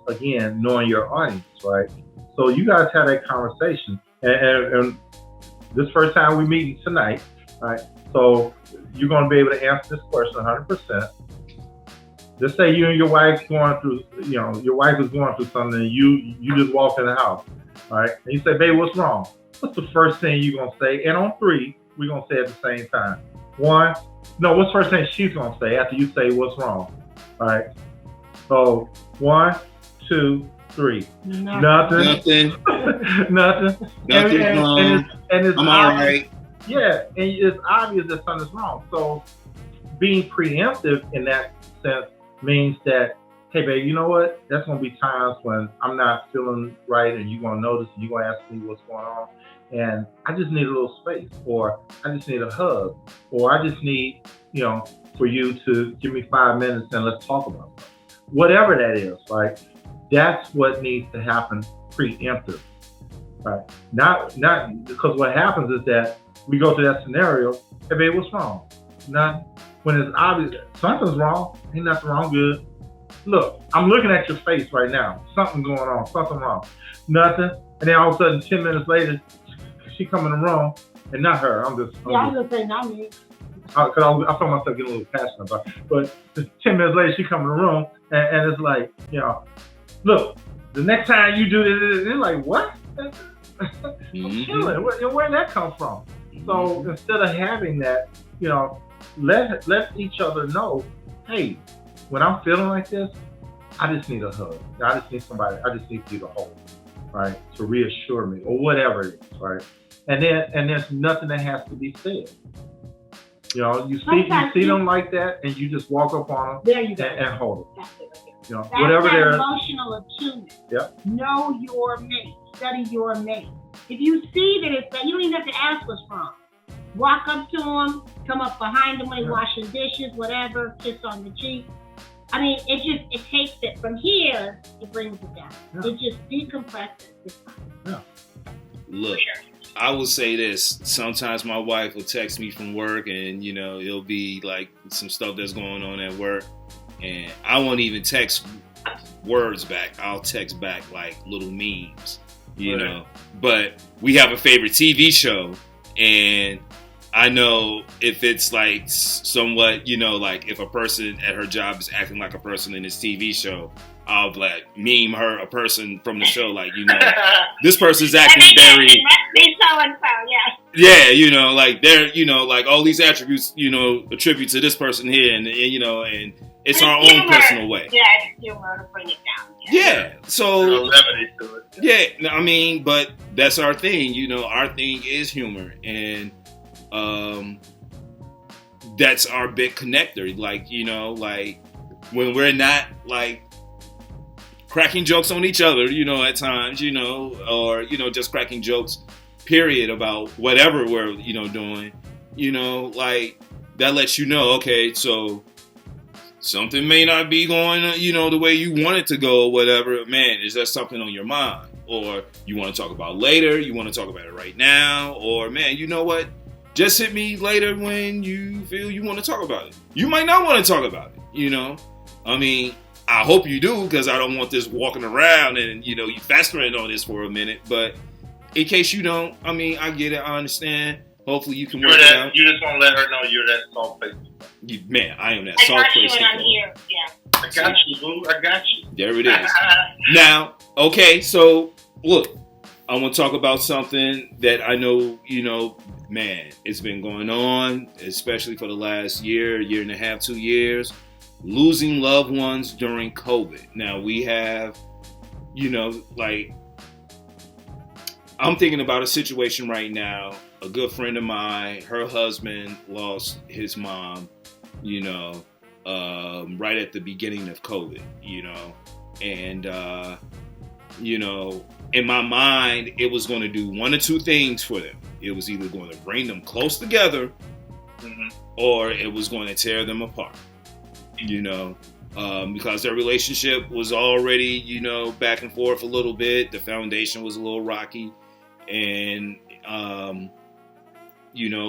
again knowing your audience, right? So you guys have that conversation, and this first time we meeting tonight, right? So you're going to be able to answer this question 100%. Just say you and your wife going through, your wife is going through something, and you just walk in the house, all right? And you say, babe, what's wrong? What's the first thing you're going to say? And on three, we're going to say at the same time. What's the first thing she's going to say after you say what's wrong? All right? So 1, 2, 3. Nothing. Nothing. Nothing. Nothing's wrong. And it's I'm all right. Yeah, and it's obvious that something's wrong. So being preemptive in that sense means that, hey, babe, you know what? There's going to be times when I'm not feeling right, and you're going to notice, and you're going to ask me what's going on. And I just need a little space, or I just need a hug, or I just need, for you to give me 5 minutes and let's talk about it. Whatever that is, right? That's what needs to happen preemptive, right? Not because what happens is that we go through that scenario, hey, babe, what's wrong? Nothing. When it's obvious something's wrong, ain't nothing wrong, good. Look, I'm looking at your face right now. Something going on, something wrong. Nothing. And then all of a sudden, 10 minutes later, she come in the room, and not her. I was gonna say not me. Because I found myself getting a little passionate about it. But 10 minutes later, she come in the room, and it's like, look, the next time you do this, it's like, what? I'm chilling. Where did that come from? So instead of having that, let each other know, hey, when I'm feeling like this, I just need a hug. I just need somebody. I just need you to hold, right, to reassure me or whatever it is, right. And there's nothing that has to be said. You see them like that, and you just walk up on them there you go. And hold them. That's it. That's whatever their emotional attunement. Yep. Know your mate. Study your mate. If you see that it's that, you don't even have to ask what's wrong. Walk up to him, come up behind him when he's washing dishes, whatever, kiss on the cheek. I mean, it takes it from here, it brings it down. Yeah. It just decompresses. Yeah. Look, I will say this. Sometimes my wife will text me from work, and it'll be like some stuff that's going on at work, and I won't even text words back. I'll text back like little memes, But we have a favorite TV show, and I know if it's like somewhat, like if a person at her job is acting like a person in this TV show, I'll like meme her a person from the show, like, this person's acting very. It must be so and so, yes. Yeah, like they're, like all these attributes, attribute to this person here, and it's our own personal way. Yeah, it's humor to bring it down. Yeah, so. Levity to it. Yeah, I mean, but that's our thing, our thing is humor, and that's our big connector. Like, like when we're not like cracking jokes on each other, at times, or, just cracking jokes, period, about whatever we're, doing, like that lets you know, okay, so something may not be going, the way you want it to go or whatever. Man, is that something on your mind? Or you want to talk about later? You want to talk about it right now? Or, man, you know what? Just hit me later when you feel you want to talk about it. You might not want to talk about it, I mean, I hope you do, because I don't want this walking around and, you festering on this for a minute. But in case you don't, I mean, I get it. I understand. Hopefully you can work it out. You just want to let her know you're that soft place. Man, I am that soft place. I got you and I'm here. Yeah. I got you, boo. I got you. There it is. Now, okay, so look, I want to talk about something that I know, man, it's been going on, especially for the last year and a half, 2 years, losing loved ones during COVID. Now, we have, like, I'm thinking about a situation right now. A good friend of mine, her husband lost his mom, right at the beginning of COVID, and, in my mind, it was going to do one or two things for them. It was either going to bring them close together, or it was going to tear them apart, because their relationship was already, back and forth a little bit. The foundation was a little rocky, and,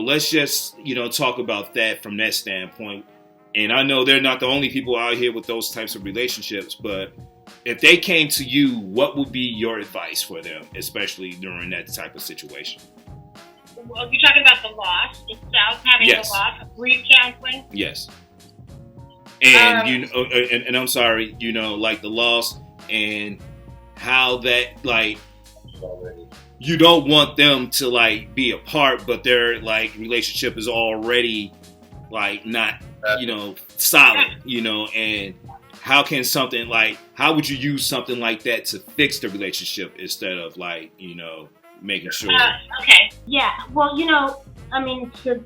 let's just, talk about that from that standpoint. And I know they're not the only people out here with those types of relationships, but if they came to you, what would be your advice for them, especially during that type of situation? Well, you're talking about the loss itself, having the loss, grief counseling? Yes. And, and I'm sorry, like the loss and how that, like, you don't want them to, like, be apart, but their, like, relationship is already, like, not, solid, and how can something like, how would you use something like that to fix the relationship instead of, like, making sure? Okay. Yeah. Well, I mean, to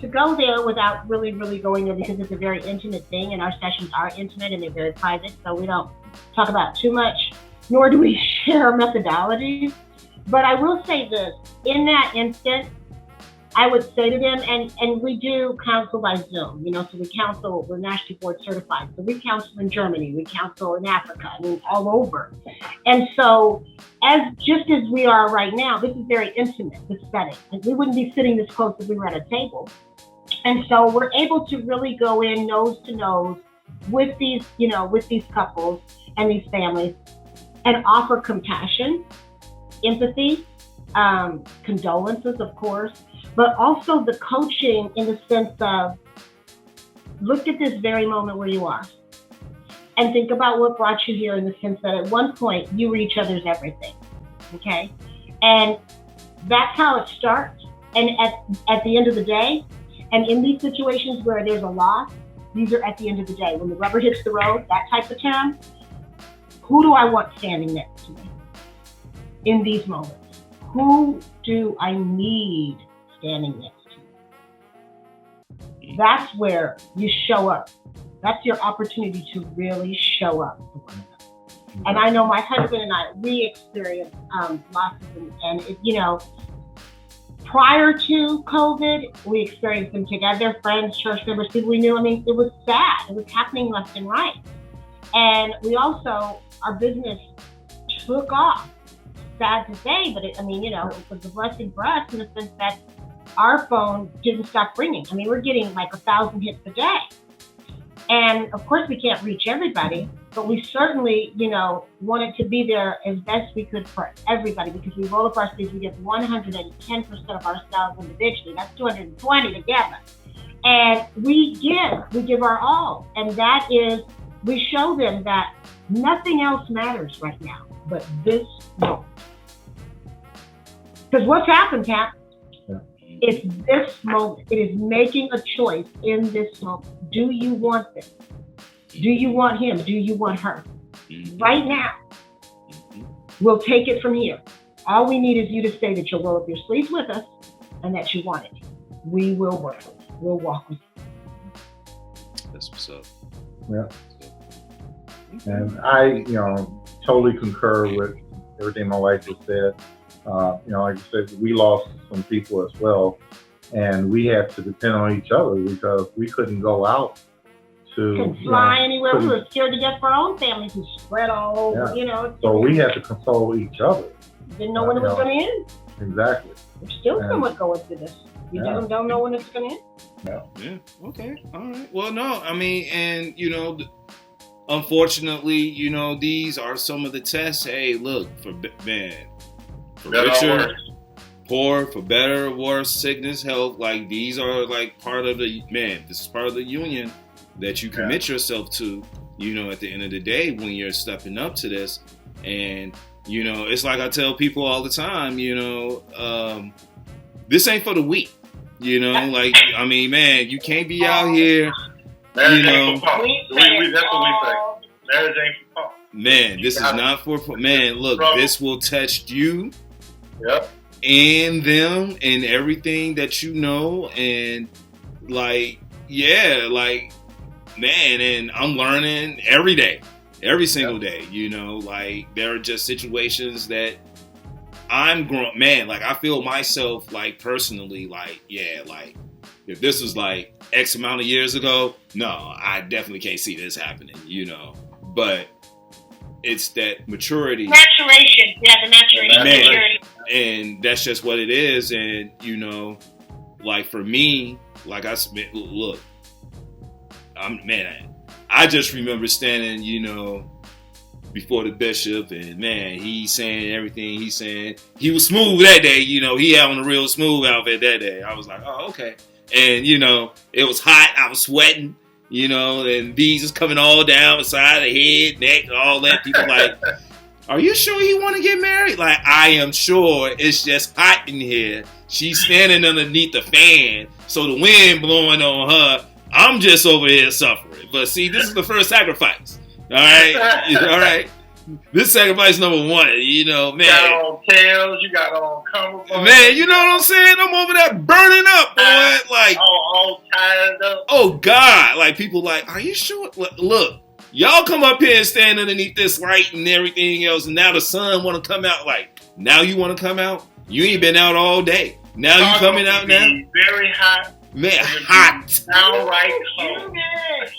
go there without really going there, because it's a very intimate thing, and our sessions are intimate and they're very private, so we don't talk about too much, nor do we share methodologies. But I will say this, in that instant, I would say to them, and we do counsel by Zoom, so we counsel, we're nationally board certified. So we counsel in Germany, we counsel in Africa, all over. And so just as we are right now, this is very intimate, this setting. And we wouldn't be sitting this close if we were at a table. And so we're able to really go in nose to nose with these, with these couples and these families, and offer compassion, empathy, condolences, of course, but also the coaching in the sense of, look at this very moment where you are and think about what brought you here, in the sense that at one point you were each other's everything, okay? And that's how it starts. And at the end of the day, and in these situations where there's a loss, these are at the end of the day. When the rubber hits the road, that type of time, who do I want standing next to me in these moments? Who do I need standing next to me? That's where you show up. That's your opportunity to really show up for one another. And I know my husband and I, we experienced losses, and it, prior to COVID, we experienced them together, friends, church members, people we knew. I mean, it was sad. It was happening left and right. And we also, our business took off. Sad to say, but it was a blessing for us in the sense that our phone didn't stop ringing. I mean, we're getting like 1,000 hits a day. And of course we can't reach everybody, But we certainly, wanted to be there as best we could for everybody, because we roll up our sleeves, we give 110% of ourselves individually. That's 220 together. And we give our all. And that is, we show them that nothing else matters right now but this moment. Because what's happened, Cap? Yeah. It's this moment. It is making a choice in this moment. Do you want this? Do you want him? Do you want her? Right now, we'll take it from here. All we need is you to say that you'll roll up your sleeves with us and that you want it. We will work with it. We'll walk with it. That's what's up. Yeah. And I, totally concur with everything my wife just said. Like I said, we lost some people as well, and we had to depend on each other because we couldn't go out to couldn't fly anywhere. We were scared to death for our own families who spread all over, So we had to console each other. Didn't know when it was going to end. Exactly. We're still somewhat going through this. You just don't know when it's going to end. Yeah. Okay. All right. Well, no, I mean, and, unfortunately, these are some of the tests. Hey, look, for richer, poor, for better, worse, sickness, health, like these are like part of this is part of the union that you commit yourself to, at the end of the day when you're stepping up to this. And, it's like I tell people all the time, this ain't for the weak, like, I mean, man, you can't be out here, Marriage ain't for punk. That's what we say. Marriage ain't for punk. Man, this is not for, man, look, this will test you. Yep. And them and everything that and man, and I'm learning every day, every single day, like there are just situations that I'm grown, man, like I feel myself like personally, if this was like X amount of years ago, no, I definitely can't see this happening, but it's that maturity. Maturation. Yeah, the maturation. Man, and that's just what it is. And, like for me, like I look, I just remember standing, before the bishop and man, he's saying everything he's saying. He was smooth that day, he had on a real smooth outfit that day. I was like, oh, okay. And, it was hot. I was sweating. And bees is coming all down the side of the head, neck, all that. People like, are you sure you want to get married? Like, I am sure. It's just hot in here. She's standing underneath the fan, so the wind blowing on her. I'm just over here suffering. But see, this is the first sacrifice. All right? All right? This sacrifice number one, man. You got on tails, you got on cummerbund. Man, you know what I'm saying? I'm over there burning up, boy. Like, all tired up. Oh, God. Like, people like, are you sure? Look, y'all come up here and stand underneath this light and everything else, and now the sun want to come out. Like, now you want to come out? You ain't been out all day. Now you coming out now? Very hot. Man, hot. Downright cold.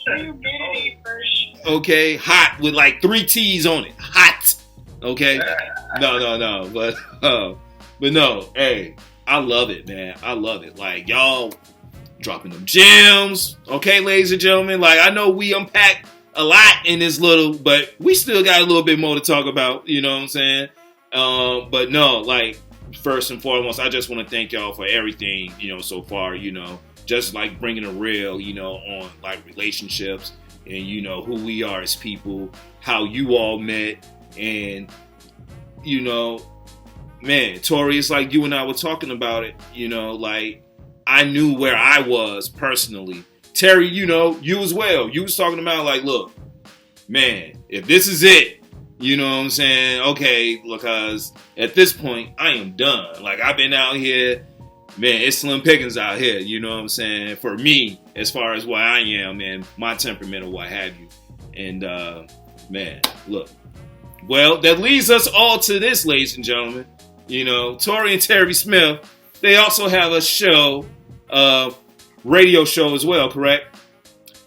Humidity for sure. Okay, hot with like 3 T's on it. Hot. Okay? No. But no, hey, I love it, man. I love it. Like, y'all dropping them gems. Okay, ladies and gentlemen. Like, I know we unpacked a lot in this little, but we still got a little bit more to talk about. You know what I'm saying? But no, like, first and foremost, I just want to thank y'all for everything, so far, just like bringing a real, on like relationships and, who we are as people, how you all met. And, man, Tory, it's like you and I were talking about it, like I knew where I was personally. Teri, you as well. You was talking about like, look, man, if this is it, you know what I'm saying? Okay, because at this point, I am done. Like, I've been out here, man, it's slim pickings out here, you know what I'm saying? For me, as far as what I am and my temperament or what have you. And, man, look. Well, that leads us all to this, ladies and gentlemen. Tory and Teri Smith, they also have a show, radio show as well, correct?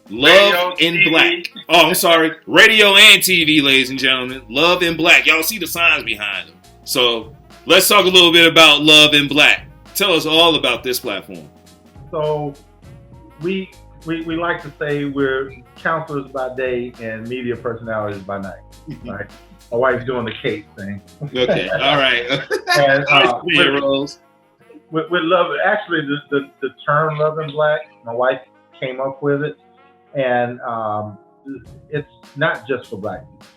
Love in Black. Oh, I'm sorry. Radio and TV, ladies and gentlemen. Love in Black. Y'all see the signs behind them. So let's talk a little bit about Love in Black. Tell us all about this platform. So we we like to say we're counselors by day and media personalities by night. Right? My wife's doing the Kate thing. Okay, all right. And roles. With love, actually, the term "love and black," my wife came up with it, and it's not just for black people,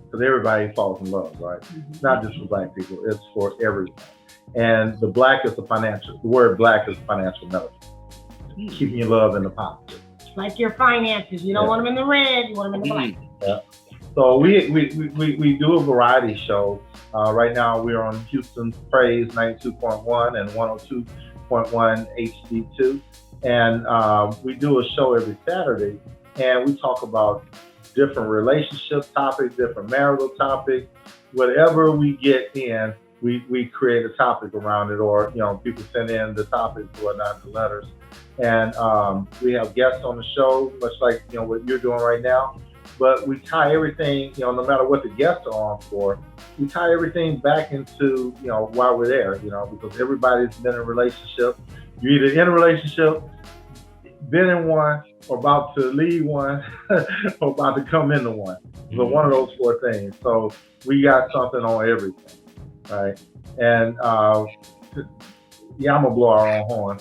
because everybody falls in love, right? It's not just for black people; it's for everyone. And the word "black" is financial metaphor, keeping your love in the positive. Like your finances, you don't want them in the red, you want them in the black. Yeah. So we do a variety show. Right now we're on Houston's Praise 92.1 and 102.1 HD2. And we do a show every Saturday, and we talk about different relationship topics, different marital topics. Whatever we get in, we create a topic around it, or people send in the topics or whatnot, the letters. And we have guests on the show, much like what you're doing right now. But we tie everything, no matter what the guests are on for, we tie everything back into, why we're there, because everybody's been in a relationship. You're either in a relationship, been in one, or about to leave one, or about to come into one. So one of those four things. So we got something on everything, right? And I'm gonna blow our own horn.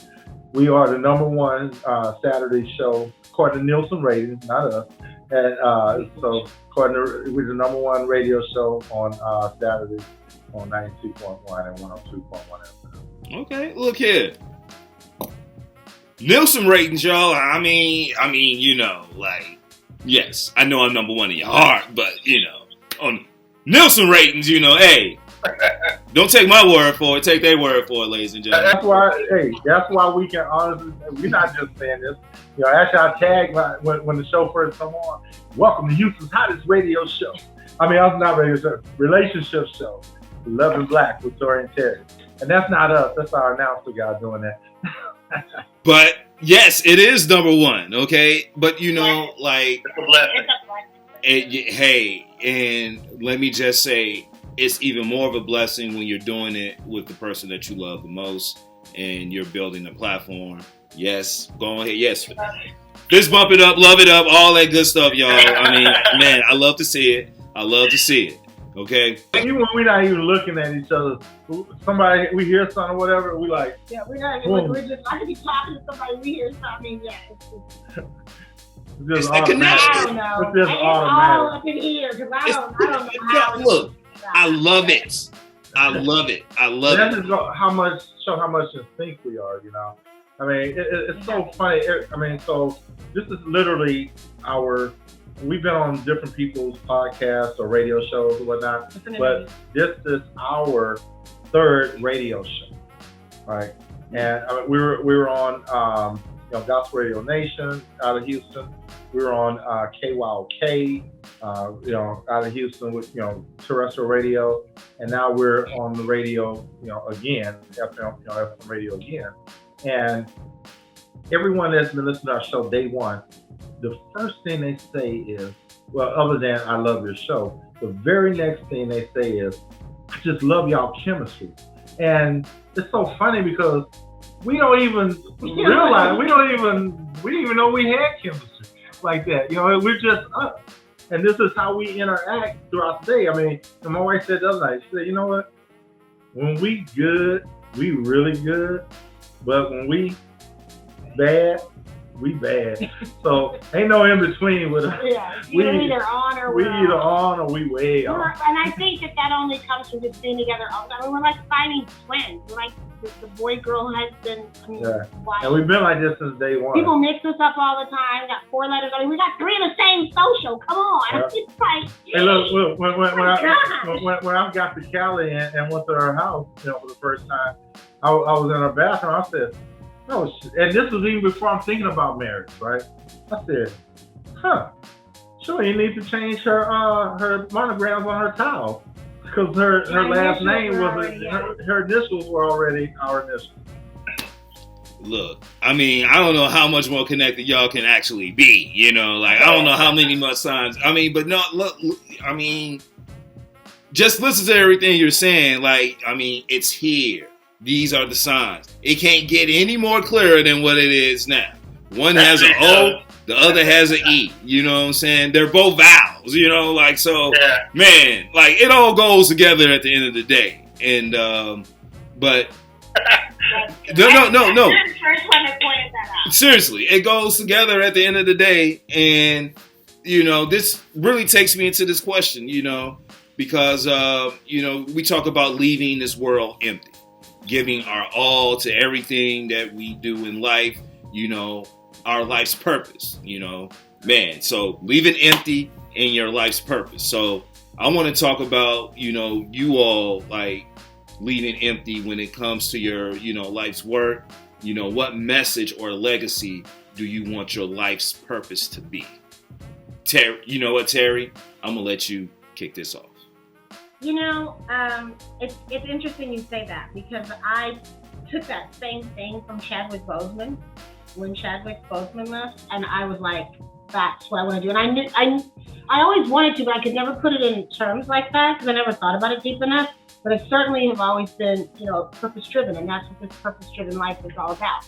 We are the number one Saturday show, according to Nielsen ratings, not us. And so we're the number one radio show on Saturday on 92.1 and 102.1 FM. Okay, look here. Nielsen ratings, y'all. I mean, yes, I know I'm number one in your heart, but on Nielsen ratings, hey, don't take my word for it. Take their word for it, ladies and gentlemen. That's why we can honestly, we're not just saying this. Actually, I tag when the show first come on. Welcome to Houston's hottest radio show. I mean, I'm not radio show, relationship show. Love and Black with Tory and Teri. And that's not us. That's our announcer guy doing that. But yes, it is number one. Okay, but it's a blessing. Hey, and let me just say, it's even more of a blessing when you're doing it with the person that you love the most, and you're building a platform. Yes, go ahead. Yes, fist bump it up, love it up, all that good stuff, y'all. I mean, man, I love to see it. I love to see it. Okay. Even when we're not even looking at each other, we hear something or whatever, we like. Yeah, we're not even looking. We're just, I could be talking to somebody, we hear something. Yeah, it's the connection. I don't know. It's just all up in here because I don't know how. Look, I love it. I love it. I love that it. Just how much in sync we are, I mean, it's so funny. I mean, so this is literally we've been on different people's podcasts or radio shows or whatnot, but this is our third radio show, right? And we were on Gospel Radio Nation out of Houston. We were on KYOK, out of Houston with terrestrial radio, and now we're on the radio, again, FM radio again. And everyone that's been listening to our show day one, the first thing they say is, well, other than I love your show, the very next thing they say is, I just love y'all chemistry. And it's so funny because we don't even realize, we didn't even know we had chemistry like that. We're just us. And this is how we interact throughout the day. I mean, and my wife said the other night, she said, you know what? When we good, we really good. But when we bad, we bad. So ain't no in between with us. Yeah, you're either on or we either on or we way off. And I think that only comes from just being together all the time. We're like finding twins. We're like the boy-girl husband. Wife. And we've been like this since day one. People mix us up all the time. We got 4 letters. I mean, we got 3 of the same social. Come on. Yeah. It's like, hey, look, when I got to Cali and went to her house, for the first time, I was in her bathroom. I said, oh, and this was even before I'm thinking about marriage, right? I said, sure, you need to change her monograms on her towel because her last name her initials were already our initials. Look, I mean, I don't know how much more connected y'all can actually be, I don't know how many more signs. I mean, but no, look, I mean, just listen to everything you're saying. It's here. These are the signs. It can't get any more clearer than what it is now. One has an O, the other has an E. You know what I'm saying? They're both vowels, you know, like, so, man, like, it all goes together at the end of the day. And, but, no. You're the first one that pointed that out. Seriously, it goes together at the end of the day. And, you know, this really takes me into this question, you know, because, you know, we talk about leaving this world empty, giving our all to everything that we do in life, you know, our life's purpose, you know, man. So leave it empty in your life's purpose. So I want to talk about, you know, you all like leaving empty when it comes to your, you know, life's work. You know, what message or legacy do you want your life's purpose to be? Teri, you know what, Teri? I'm going to let you kick this off. You know, it's interesting you say that, because I took that same thing from Chadwick Boseman when Chadwick Boseman left, and I was like, that's what I want to do. And I always wanted to, but I could never put it in terms like that because I never thought about it deep enough. But I certainly have always been, you know, purpose-driven, and that's what this purpose-driven life is all about.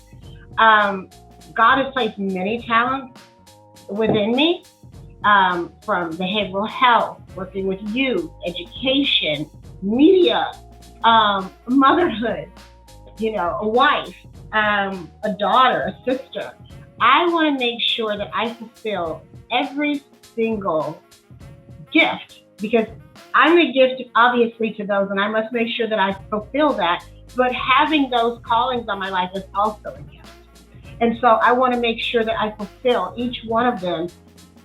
God has placed many talents within me, from behavioral health, working with youth, education, media, motherhood, you know, a wife, a daughter, a sister. I want to make sure that I fulfill every single gift, because I'm a gift, obviously, to those, and I must make sure that I fulfill that. But having those callings on my life is also a gift. And so I want to make sure that I fulfill each one of them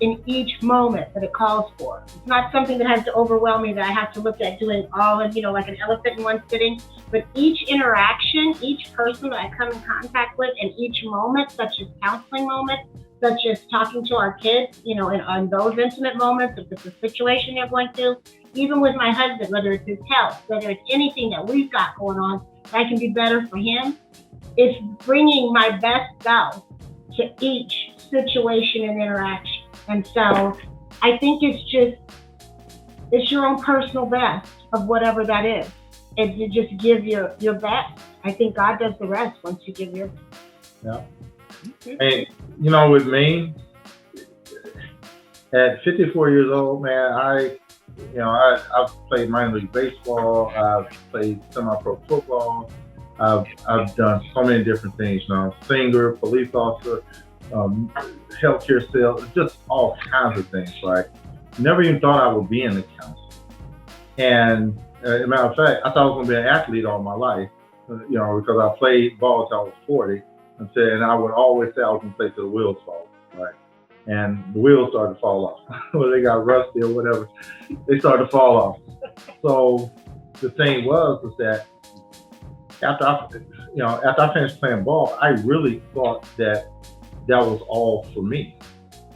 in each moment that it calls for. It's not something that has to overwhelm me, that I have to look at doing all of, you know, like an elephant in one sitting. But each interaction, each person that I come in contact with, in each moment, such as counseling moments, such as talking to our kids, you know, and on those intimate moments, if it's a situation they're going through, even with my husband, whether it's his health, whether it's anything that we've got going on that I can be better for him, it's bringing my best self to each situation and interaction. And so I think it's your own personal best of whatever that is. And you just give your best. I think God does the rest once you give your best. Yeah. And, you know, with me, at 54 years old, man, I've played minor league baseball. I've played semi-pro football. I've done so many different things. You know, singer, police officer, healthcare sales, just all kinds of things. Like, never even thought I would be in the council. And as a matter of fact, I thought I was going to be an athlete all my life. You know, because I played ball until I was 40, and I would always say I was going to play till the wheels fall. Right. And the wheels started to fall off. Whether they got rusty or whatever, they started to fall off. So the thing was that after I finished playing ball, I really thought that was all for me,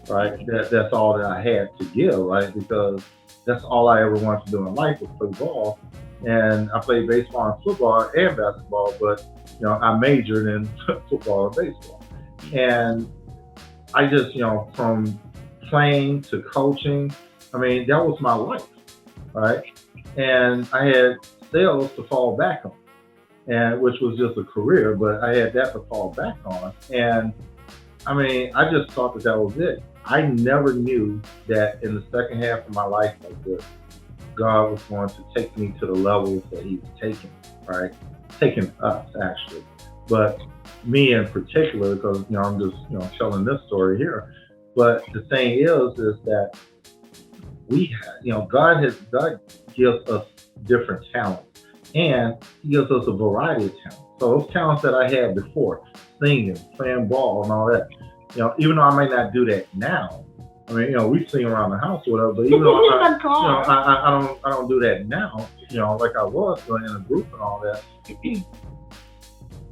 right? That's all that I had to give, right? Because that's all I ever wanted to do in life was play ball. And I played baseball and football and basketball, but you know, I majored in football and baseball. And I just, you know, from playing to coaching, I mean, that was my life, right? And I had sales to fall back on, and which was just a career, but I had that to fall back on. And I mean, I just thought that was it. I never knew that in the second half of my life like this, God was going to take me to the levels that He was taking, right? Taking us, actually. But me in particular, because, you know, I'm just, you know, telling this story here. But the thing is that God gives us different talents, and He gives us a variety of talents. So those talents that I had before, singing, playing ball, and all that, you know, even though I might not do that now, I mean, you know, we sing around the house or whatever, but even though I don't do that now, you know, like I was in a group and all that.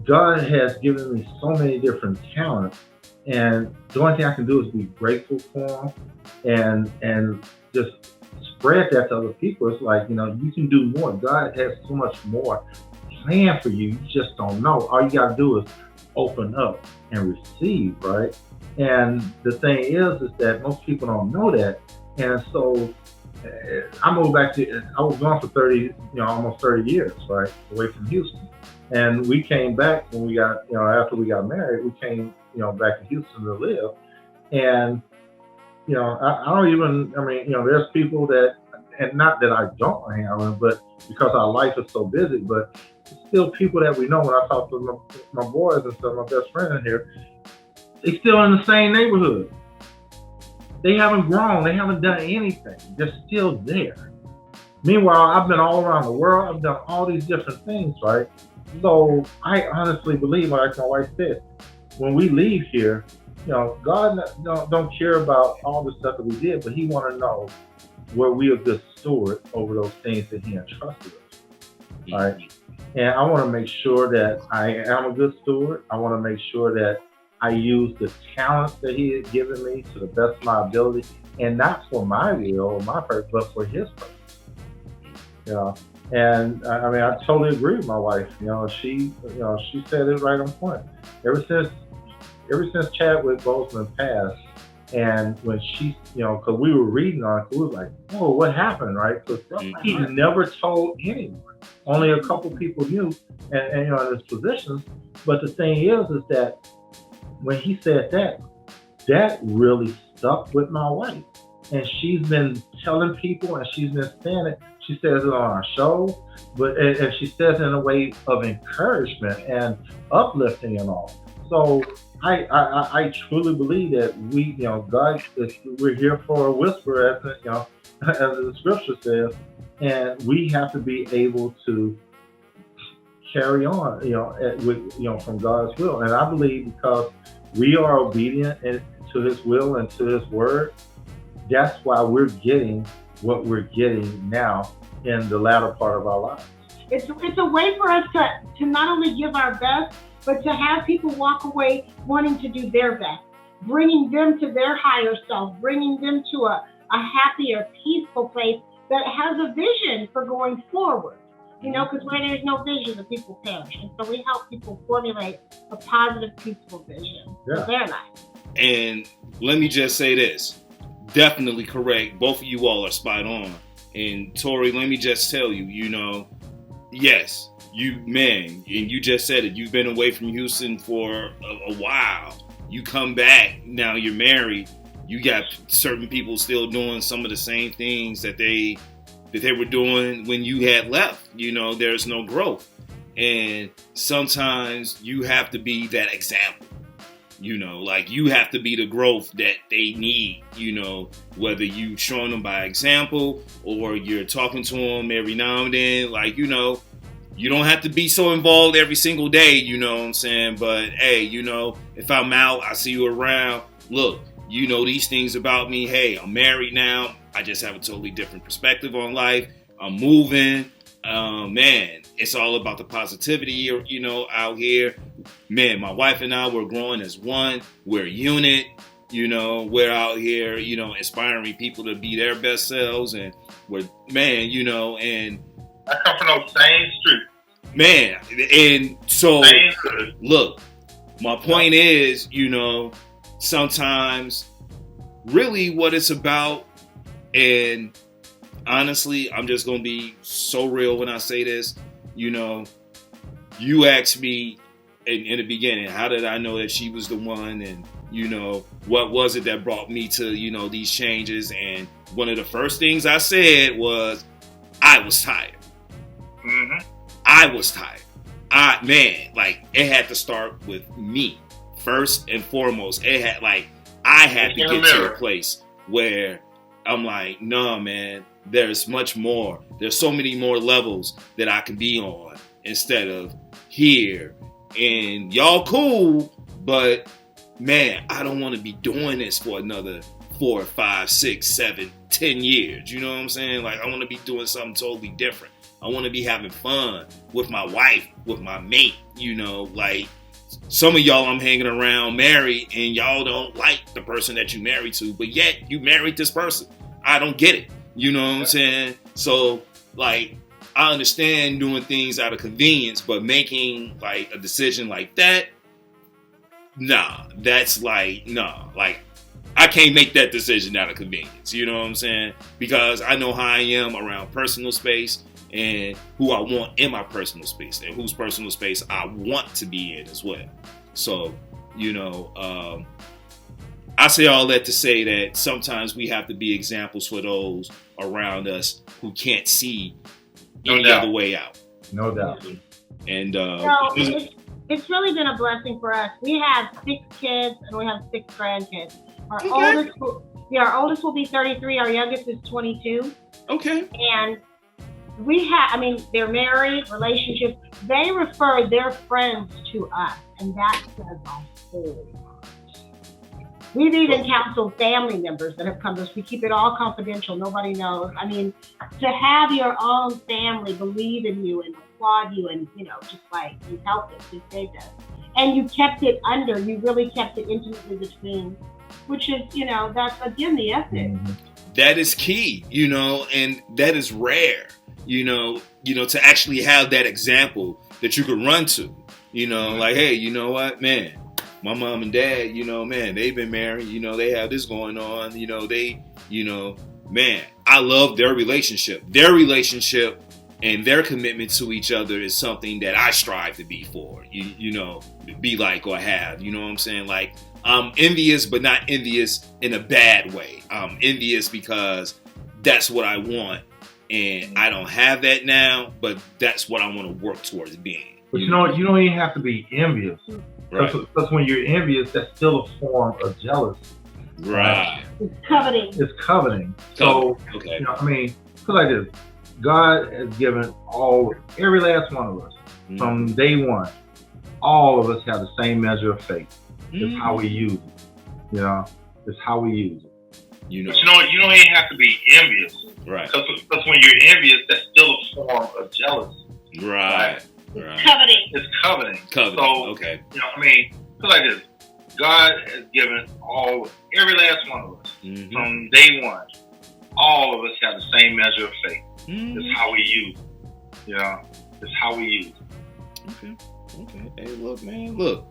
God has given me so many different talents, and the only thing I can do is be grateful for them and just spread that to other people. It's like, you know, you can do more. God has so much more planned for you. You just don't know. All you got to do is open up and receive, right? And the thing is that most people don't know that. And so I moved back I was gone for almost 30 years, right? Away from Houston. And we came back when we got, you know, after we got married, we came back in Houston to live. And, I don't even, there's people that, and not that I don't hang out with, but because our life is so busy, but still people that we know. When I talk to my boys and stuff, my best friend in here, they still in the same neighborhood. They haven't grown. They haven't done anything. They're still there. Meanwhile, I've been all around the world. I've done all these different things, right? So I honestly believe, like my wife said, when we leave here, God don't care about all the stuff that we did, but He want to know were we a good steward over those things that He entrusted us, right? And I want to make sure that I am a good steward. I want to make sure that I use the talents that He has given me to the best of my ability, and not for my will or my purpose, but for His purpose. And I totally agree with my wife. She said it right on point. Ever since Chadwick Boseman passed, and when she, because we were reading on it, we was like, "Whoa, what happened?" Right? Because he never told anyone. Only a couple people knew, and in his positions. But the thing is that when he said that really stuck with my wife, and she's been telling people, and she's been saying it. She says it on our show, but and she says it in a way of encouragement and uplifting and all. So I truly believe that we, God, we're here for a whisper, as the scripture says, and we have to be able to carry on, with, from God's will. And I believe because we are obedient to His will and to His word, that's why we're getting what we're getting now in the latter part of our lives. It's a way for us to not only give our best, but to have people walk away wanting to do their best, bringing them to their higher self, bringing them to a happier, peaceful place that has a vision for going forward. Because where there's no vision, the people perish. And so we help people formulate a positive, peaceful vision for their life. And let me just say this. Definitely correct. Both of you all are spot on. And Tory, let me just tell you, yes, and you just said it. You've been away from Houston for a while. You come back, now you're married. You got certain people still doing some of the same things that they were doing when you had left. There's no growth. And sometimes you have to be that example. You have to be the growth that they need, whether you showing them by example or you're talking to them every now and then, you don't have to be so involved every single day, you know what I'm saying? But hey, if I'm out, I see you around, look, these things about me. Hey, I'm married now. I just have a totally different perspective on life. I'm moving. Man, it's all about the positivity, out here. Man, my wife and I, we're growing as one. We're a unit. We're out here, inspiring people to be their best selves. And we're, and I come from those same streets. Man, and so, look, my point is, sometimes really what it's about, and honestly, I'm just going to be so real when I say this. You asked me in the beginning, how did I know that she was the one? And, what was it that brought me to, these changes? And one of the first things I said was, I was tired. Mm-hmm. I was tired. It had to start with me first and foremost. I had to get to a place where I'm like, no, man, there's much more. There's so many more levels that I can be on instead of here. And y'all cool, but man, I don't want to be doing this for another 4, 5, 6, 7, 10 years. You know what I'm saying? I want to be doing something totally different. I want to be having fun with my wife, with my mate. Some of y'all I'm hanging around married and y'all don't like the person that you married to, but yet you married this person. I don't get it. You know what I'm saying? So, I understand doing things out of convenience, but making, a decision like that, nah, that's nah. I can't make that decision out of convenience. You know what I'm saying? Because I know how I am around personal space and who I want in my personal space and whose personal space I want to be in as well. So, I say all that to say that sometimes we have to be examples for those around us who can't see any other way out. No doubt. And it's really been a blessing for us. We have 6 kids and we have 6 grandkids. Our oldest will be 33. Our youngest is 22. Okay. And they're married, relationships. They refer their friends to us, and that says a whole lot. We've even counseled family members that have come to us. We keep it all confidential. Nobody knows. To have your own family believe in you and applaud you and, just like you helped us, you saved us. And you kept it under. You really kept it intimately between, which is, that's, again, the ethic. Mm-hmm. That is key, and that is rare, to actually have that example that you could run to, like, hey, you know what, man, my mom and dad, man, they've been married, they have this going on, man, I love their relationship. Their relationship and their commitment to each other is something that I strive to be for, be like or have, you know what I'm saying? Like, I'm envious, but not envious in a bad way. I'm envious because that's what I want. And I don't have that now, but that's what I want to work towards being. But you don't even have to be envious. Right. Because when you're envious, that's still a form of jealousy. Right. It's coveting. It's coveting. So, okay. put like this. God has given every last one of us, from day one, all of us have the same measure of faith. It's how we use it. It's how we use it. But you don't even have to be envious. Right. Because when you're envious, that's still a form of jealousy. Right. Coveting. It's coveting. Coveting. So, okay. put like this. God has given every last one of us, from day one, all of us have the same measure of faith. It's how we use it. It's how we use it. Okay. Hey, look, man. Look.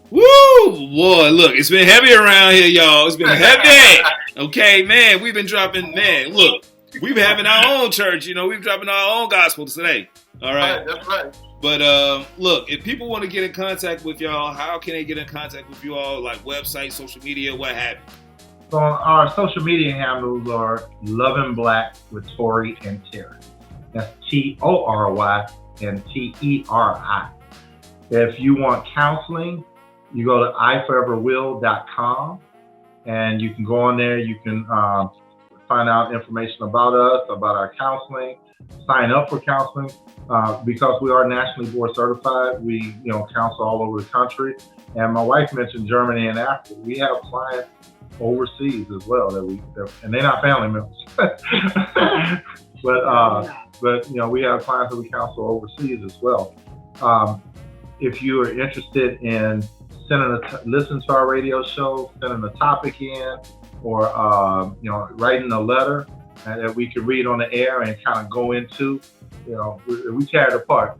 Woo! Boy, look. It's been heavy around here, y'all. It's been heavy. Okay, man. We've been dropping, man. Look. We've been having our own church. We've been dropping our own gospel today. All right? That's right. But, look. If people want to get in contact with y'all, how can they get in contact with you all? Like website, social media, what have you? So our social media handles are Loving Black with Tory and Teri. That's Tory and Teri. If you want counseling, you go to iforeverwill.com and you can go on there. You can find out information about us, about our counseling, sign up for counseling. Because we are nationally board certified, we counsel all over the country. And my wife mentioned Germany and Africa. We have clients overseas as well and they're not family members. but we have clients that we counsel overseas as well. If you are interested in listening to our radio show, sending a topic in, or writing a letter that we can read on the air and kind of go into, we tear it apart.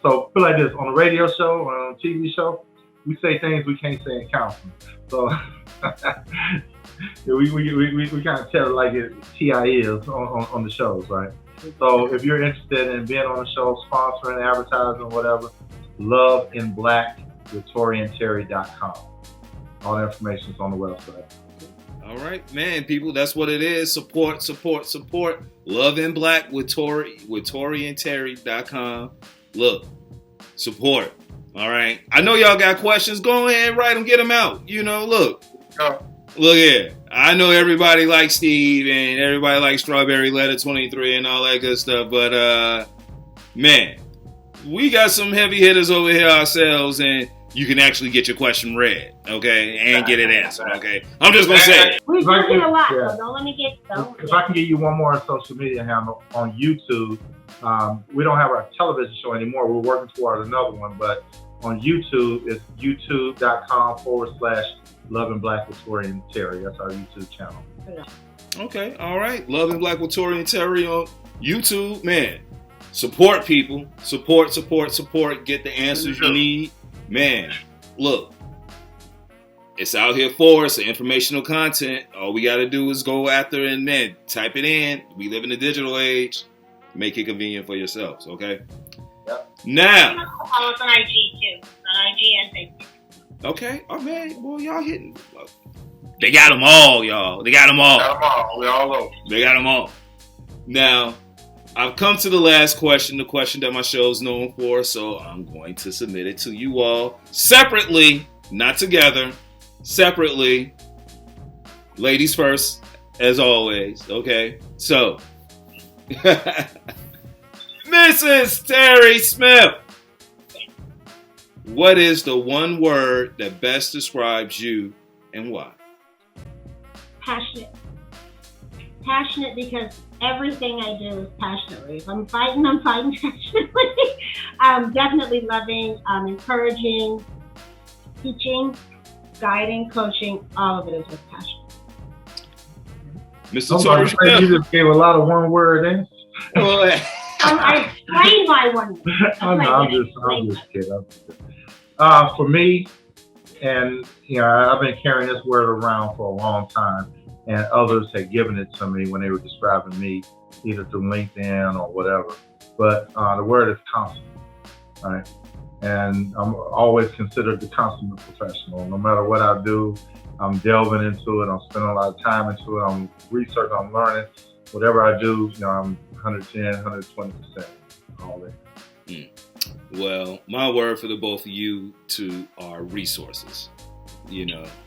So put like this, on a radio show or on a TV show, we say things we can't say in counseling. So we kind of tell it like it TI is on the shows, right? So if you're interested in being on the show, sponsoring, advertising, whatever, loveinblack.com. All the information is on the website. All right, man, people, that's what it is. Support. Love in Black with Tory and Teri.com. Look, support. All right. I know y'all got questions. Go ahead and write them, get them out. Look here. I know everybody likes Steve and everybody likes Strawberry Letter 23 and all that good stuff. But, man, we got some heavy hitters over here ourselves, and you can actually get your question read, okay, and get it answered, okay? I'm just going to say it. We do get a lot, so don't let me get going. If I can give you one more social media handle on YouTube, we don't have our television show anymore. We're working towards another one, but on YouTube, it's youtube.com/Loving Black with Tory and Teri. That's our YouTube channel. Okay, all right. Loving Black with Tory and Teri on YouTube. Man, support people. Support. Get the answers you need. Man, look. It's out here for us, informational content. All we got to do is go after and, man, type it in. We live in the digital age. Make it convenient for yourselves, okay? Yep. Now. Follow us on IG too. On IG and Facebook. Okay. Oh man, well y'all hitting. They got them all, y'all. They got them all. Got them all. We all over. They got them all. Now, I've come to the last question, the question that my show is known for, so I'm going to submit it to you all separately, not together, separately. Ladies first, as always, okay? So, Mrs. Teri Smith, what is the one word that best describes you and why? Passionate. Passionate because everything I do is passionately. If I'm fighting passionately. Definitely loving, encouraging, teaching, guiding, coaching, all of it is with passion. Mr. Tory Smith. You just gave a lot of one word answers. I explained my one word. I'm just kidding. For me, and I've been carrying this word around for a long time, and others had given it to me when they were describing me, either through LinkedIn or whatever. But the word is consummate, right? And I'm always considered the consummate professional. No matter what I do, I'm delving into it. I'm spending a lot of time into it. I'm researching. I'm learning. Whatever I do, I'm 110, 120% all in. Well, my word for the both of you two are resources,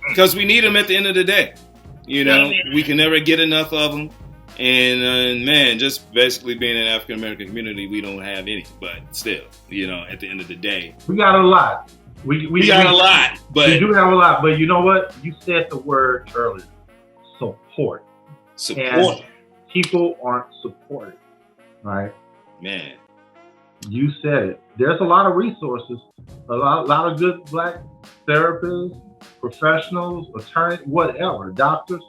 because we need them at the end of the day. We can never get enough of them. And man, just basically being in the African American community, we don't have any, but still, at the end of the day. We got a lot. We got a lot, but we do have a lot. But you know what? You said the word earlier, support. And people aren't supported, right? Man. You said it. There's a lot of resources, a lot of good Black therapists, professionals, attorneys, whatever, doctors.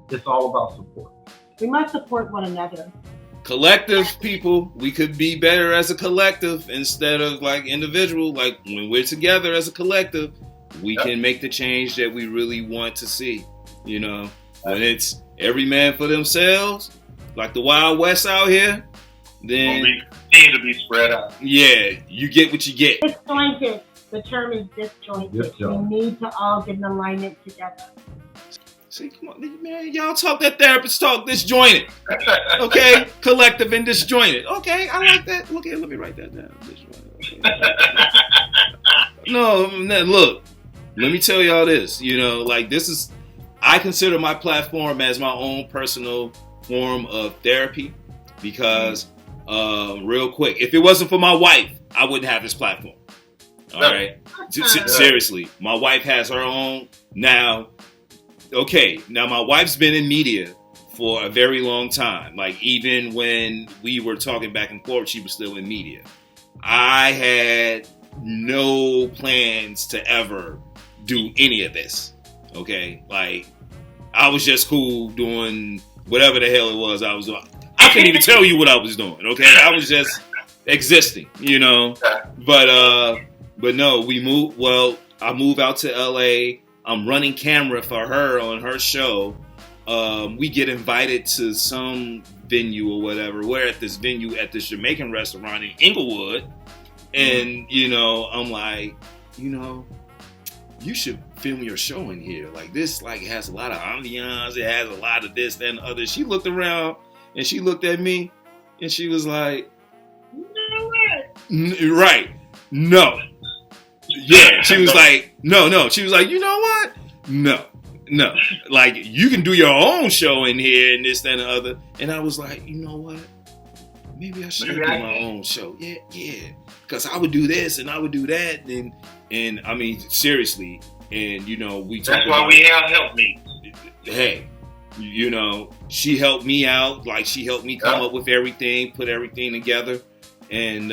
It's all about support. We must support one another. Collective people, we could be better as a collective instead of like individual. Like when we're together as a collective, we can make the change that we really want to see. When it's every man for themselves, like the Wild West out here, then we continue to be spread out. Yeah, you get what you get. Disjointed. The term is disjointed. We need to all get in alignment together. See, come on, man, y'all talk that therapist talk, disjointed. Okay? Collective and disjointed. Okay, I like that. Okay, let me write that down. Disjointed. Okay. No, look, let me tell y'all this. I consider my platform as my own personal form of therapy because, real quick, if it wasn't for my wife, I wouldn't have this platform. All right? Seriously, my wife has her own now. Okay, now my wife's been in media for a very long time. Like even when we were talking back and forth, she was still in media. I had no plans to ever do any of this. Okay, like I was just cool doing whatever the hell it was I was doing. I couldn't even tell you what I was doing. Okay, I was just existing, But no, we moved. Well, I moved out to LA. I'm running camera for her on her show. We get invited to some venue or whatever. We're at this venue at this Jamaican restaurant in Inglewood. And, I'm like, you should film your show in here. Like this, has a lot of ambiance. It has a lot of this, that, and other. She looked around and she looked at me and she was like, right. No. Yeah, she was like, no. She was like, you know what? No. Like, you can do your own show in here and this, that, and the other. And I was like, you know what? Maybe I should do my own show. Yeah. Because I would do this and I would do that. And I mean, seriously. And, we talk That's why we have help me. Hey, she helped me out. Like, she helped me come up with everything, put everything together. And,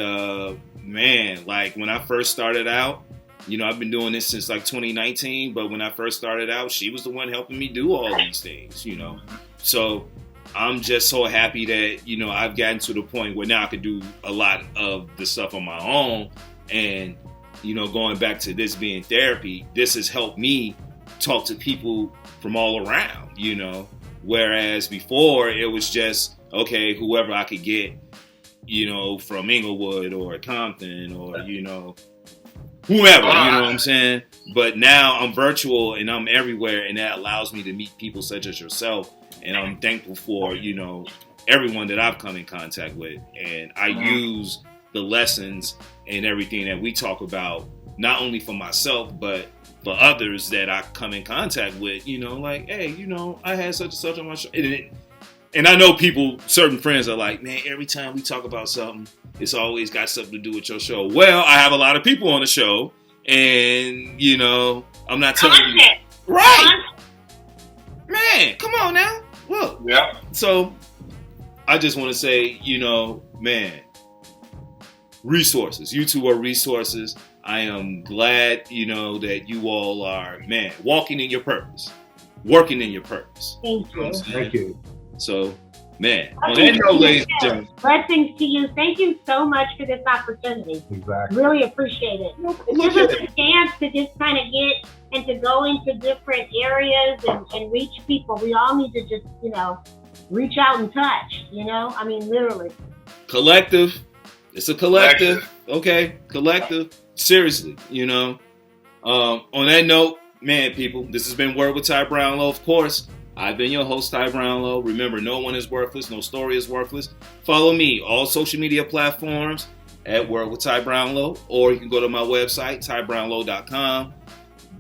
man, like when I first started out, I've been doing this since like 2019, but when I first started out, she was the one helping me do all these things, So I'm just so happy that, I've gotten to the point where now I can do a lot of the stuff on my own. And, going back to this being therapy, this has helped me talk to people from all around, Whereas before it was just, okay, whoever I could get you know, from Inglewood or Compton or, you know, whoever, you know what I'm saying? But now I'm virtual and I'm everywhere, and that allows me to meet people such as yourself. And I'm thankful for, you know, everyone that I've come in contact with. And I use the lessons and everything that we talk about, not only for myself, but for others that I come in contact with, you know, like, hey, you know, I had such and such on my show. And I know people, certain friends are like, man, every time we talk about something, it's always got something to do with your show. Well, I have a lot of people on the show, and, you know, I'm not telling you. Right. Man, come on now. Look. Yeah. So I just want to say, you know, man, resources. You two are resources. I am glad, you know, that you all are, man, walking in your purpose, working in your purpose. Thank you. Thank you. So, man, on that note, ladies and gentlemen. Blessings to you. Thank you so much for this opportunity. Exactly. Really appreciate it. It gives us a chance to just kind of get and to go into different areas and reach people. We all need to just, you know, reach out and touch, you know? I mean, literally. Collective. It's a collective. Okay? Collective. Seriously, you know. On that note, man, people, this has been Word with Ty Brownlow, of course. I've been your host, Ty Brownlow. Remember, no one is worthless. No story is worthless. Follow me, all social media platforms at Word with Ty Brownlow, or you can go to my website, tybrownlow.com.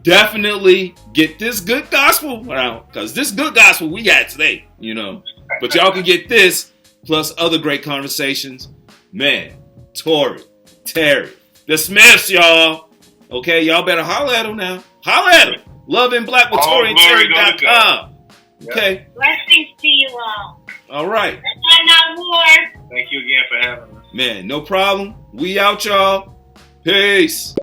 Definitely get this good gospel around, because this good gospel we got today, you know. But y'all can get this, plus other great conversations. Man, Tory, Teri, the Smiths, y'all. Okay, y'all better holler at them now. Holler at them. Love and Black with Tory and Teri.com. Okay. Blessings to you all. All right. I'm not war. Thank you again for having us. Man, no problem. We out, y'all. Peace.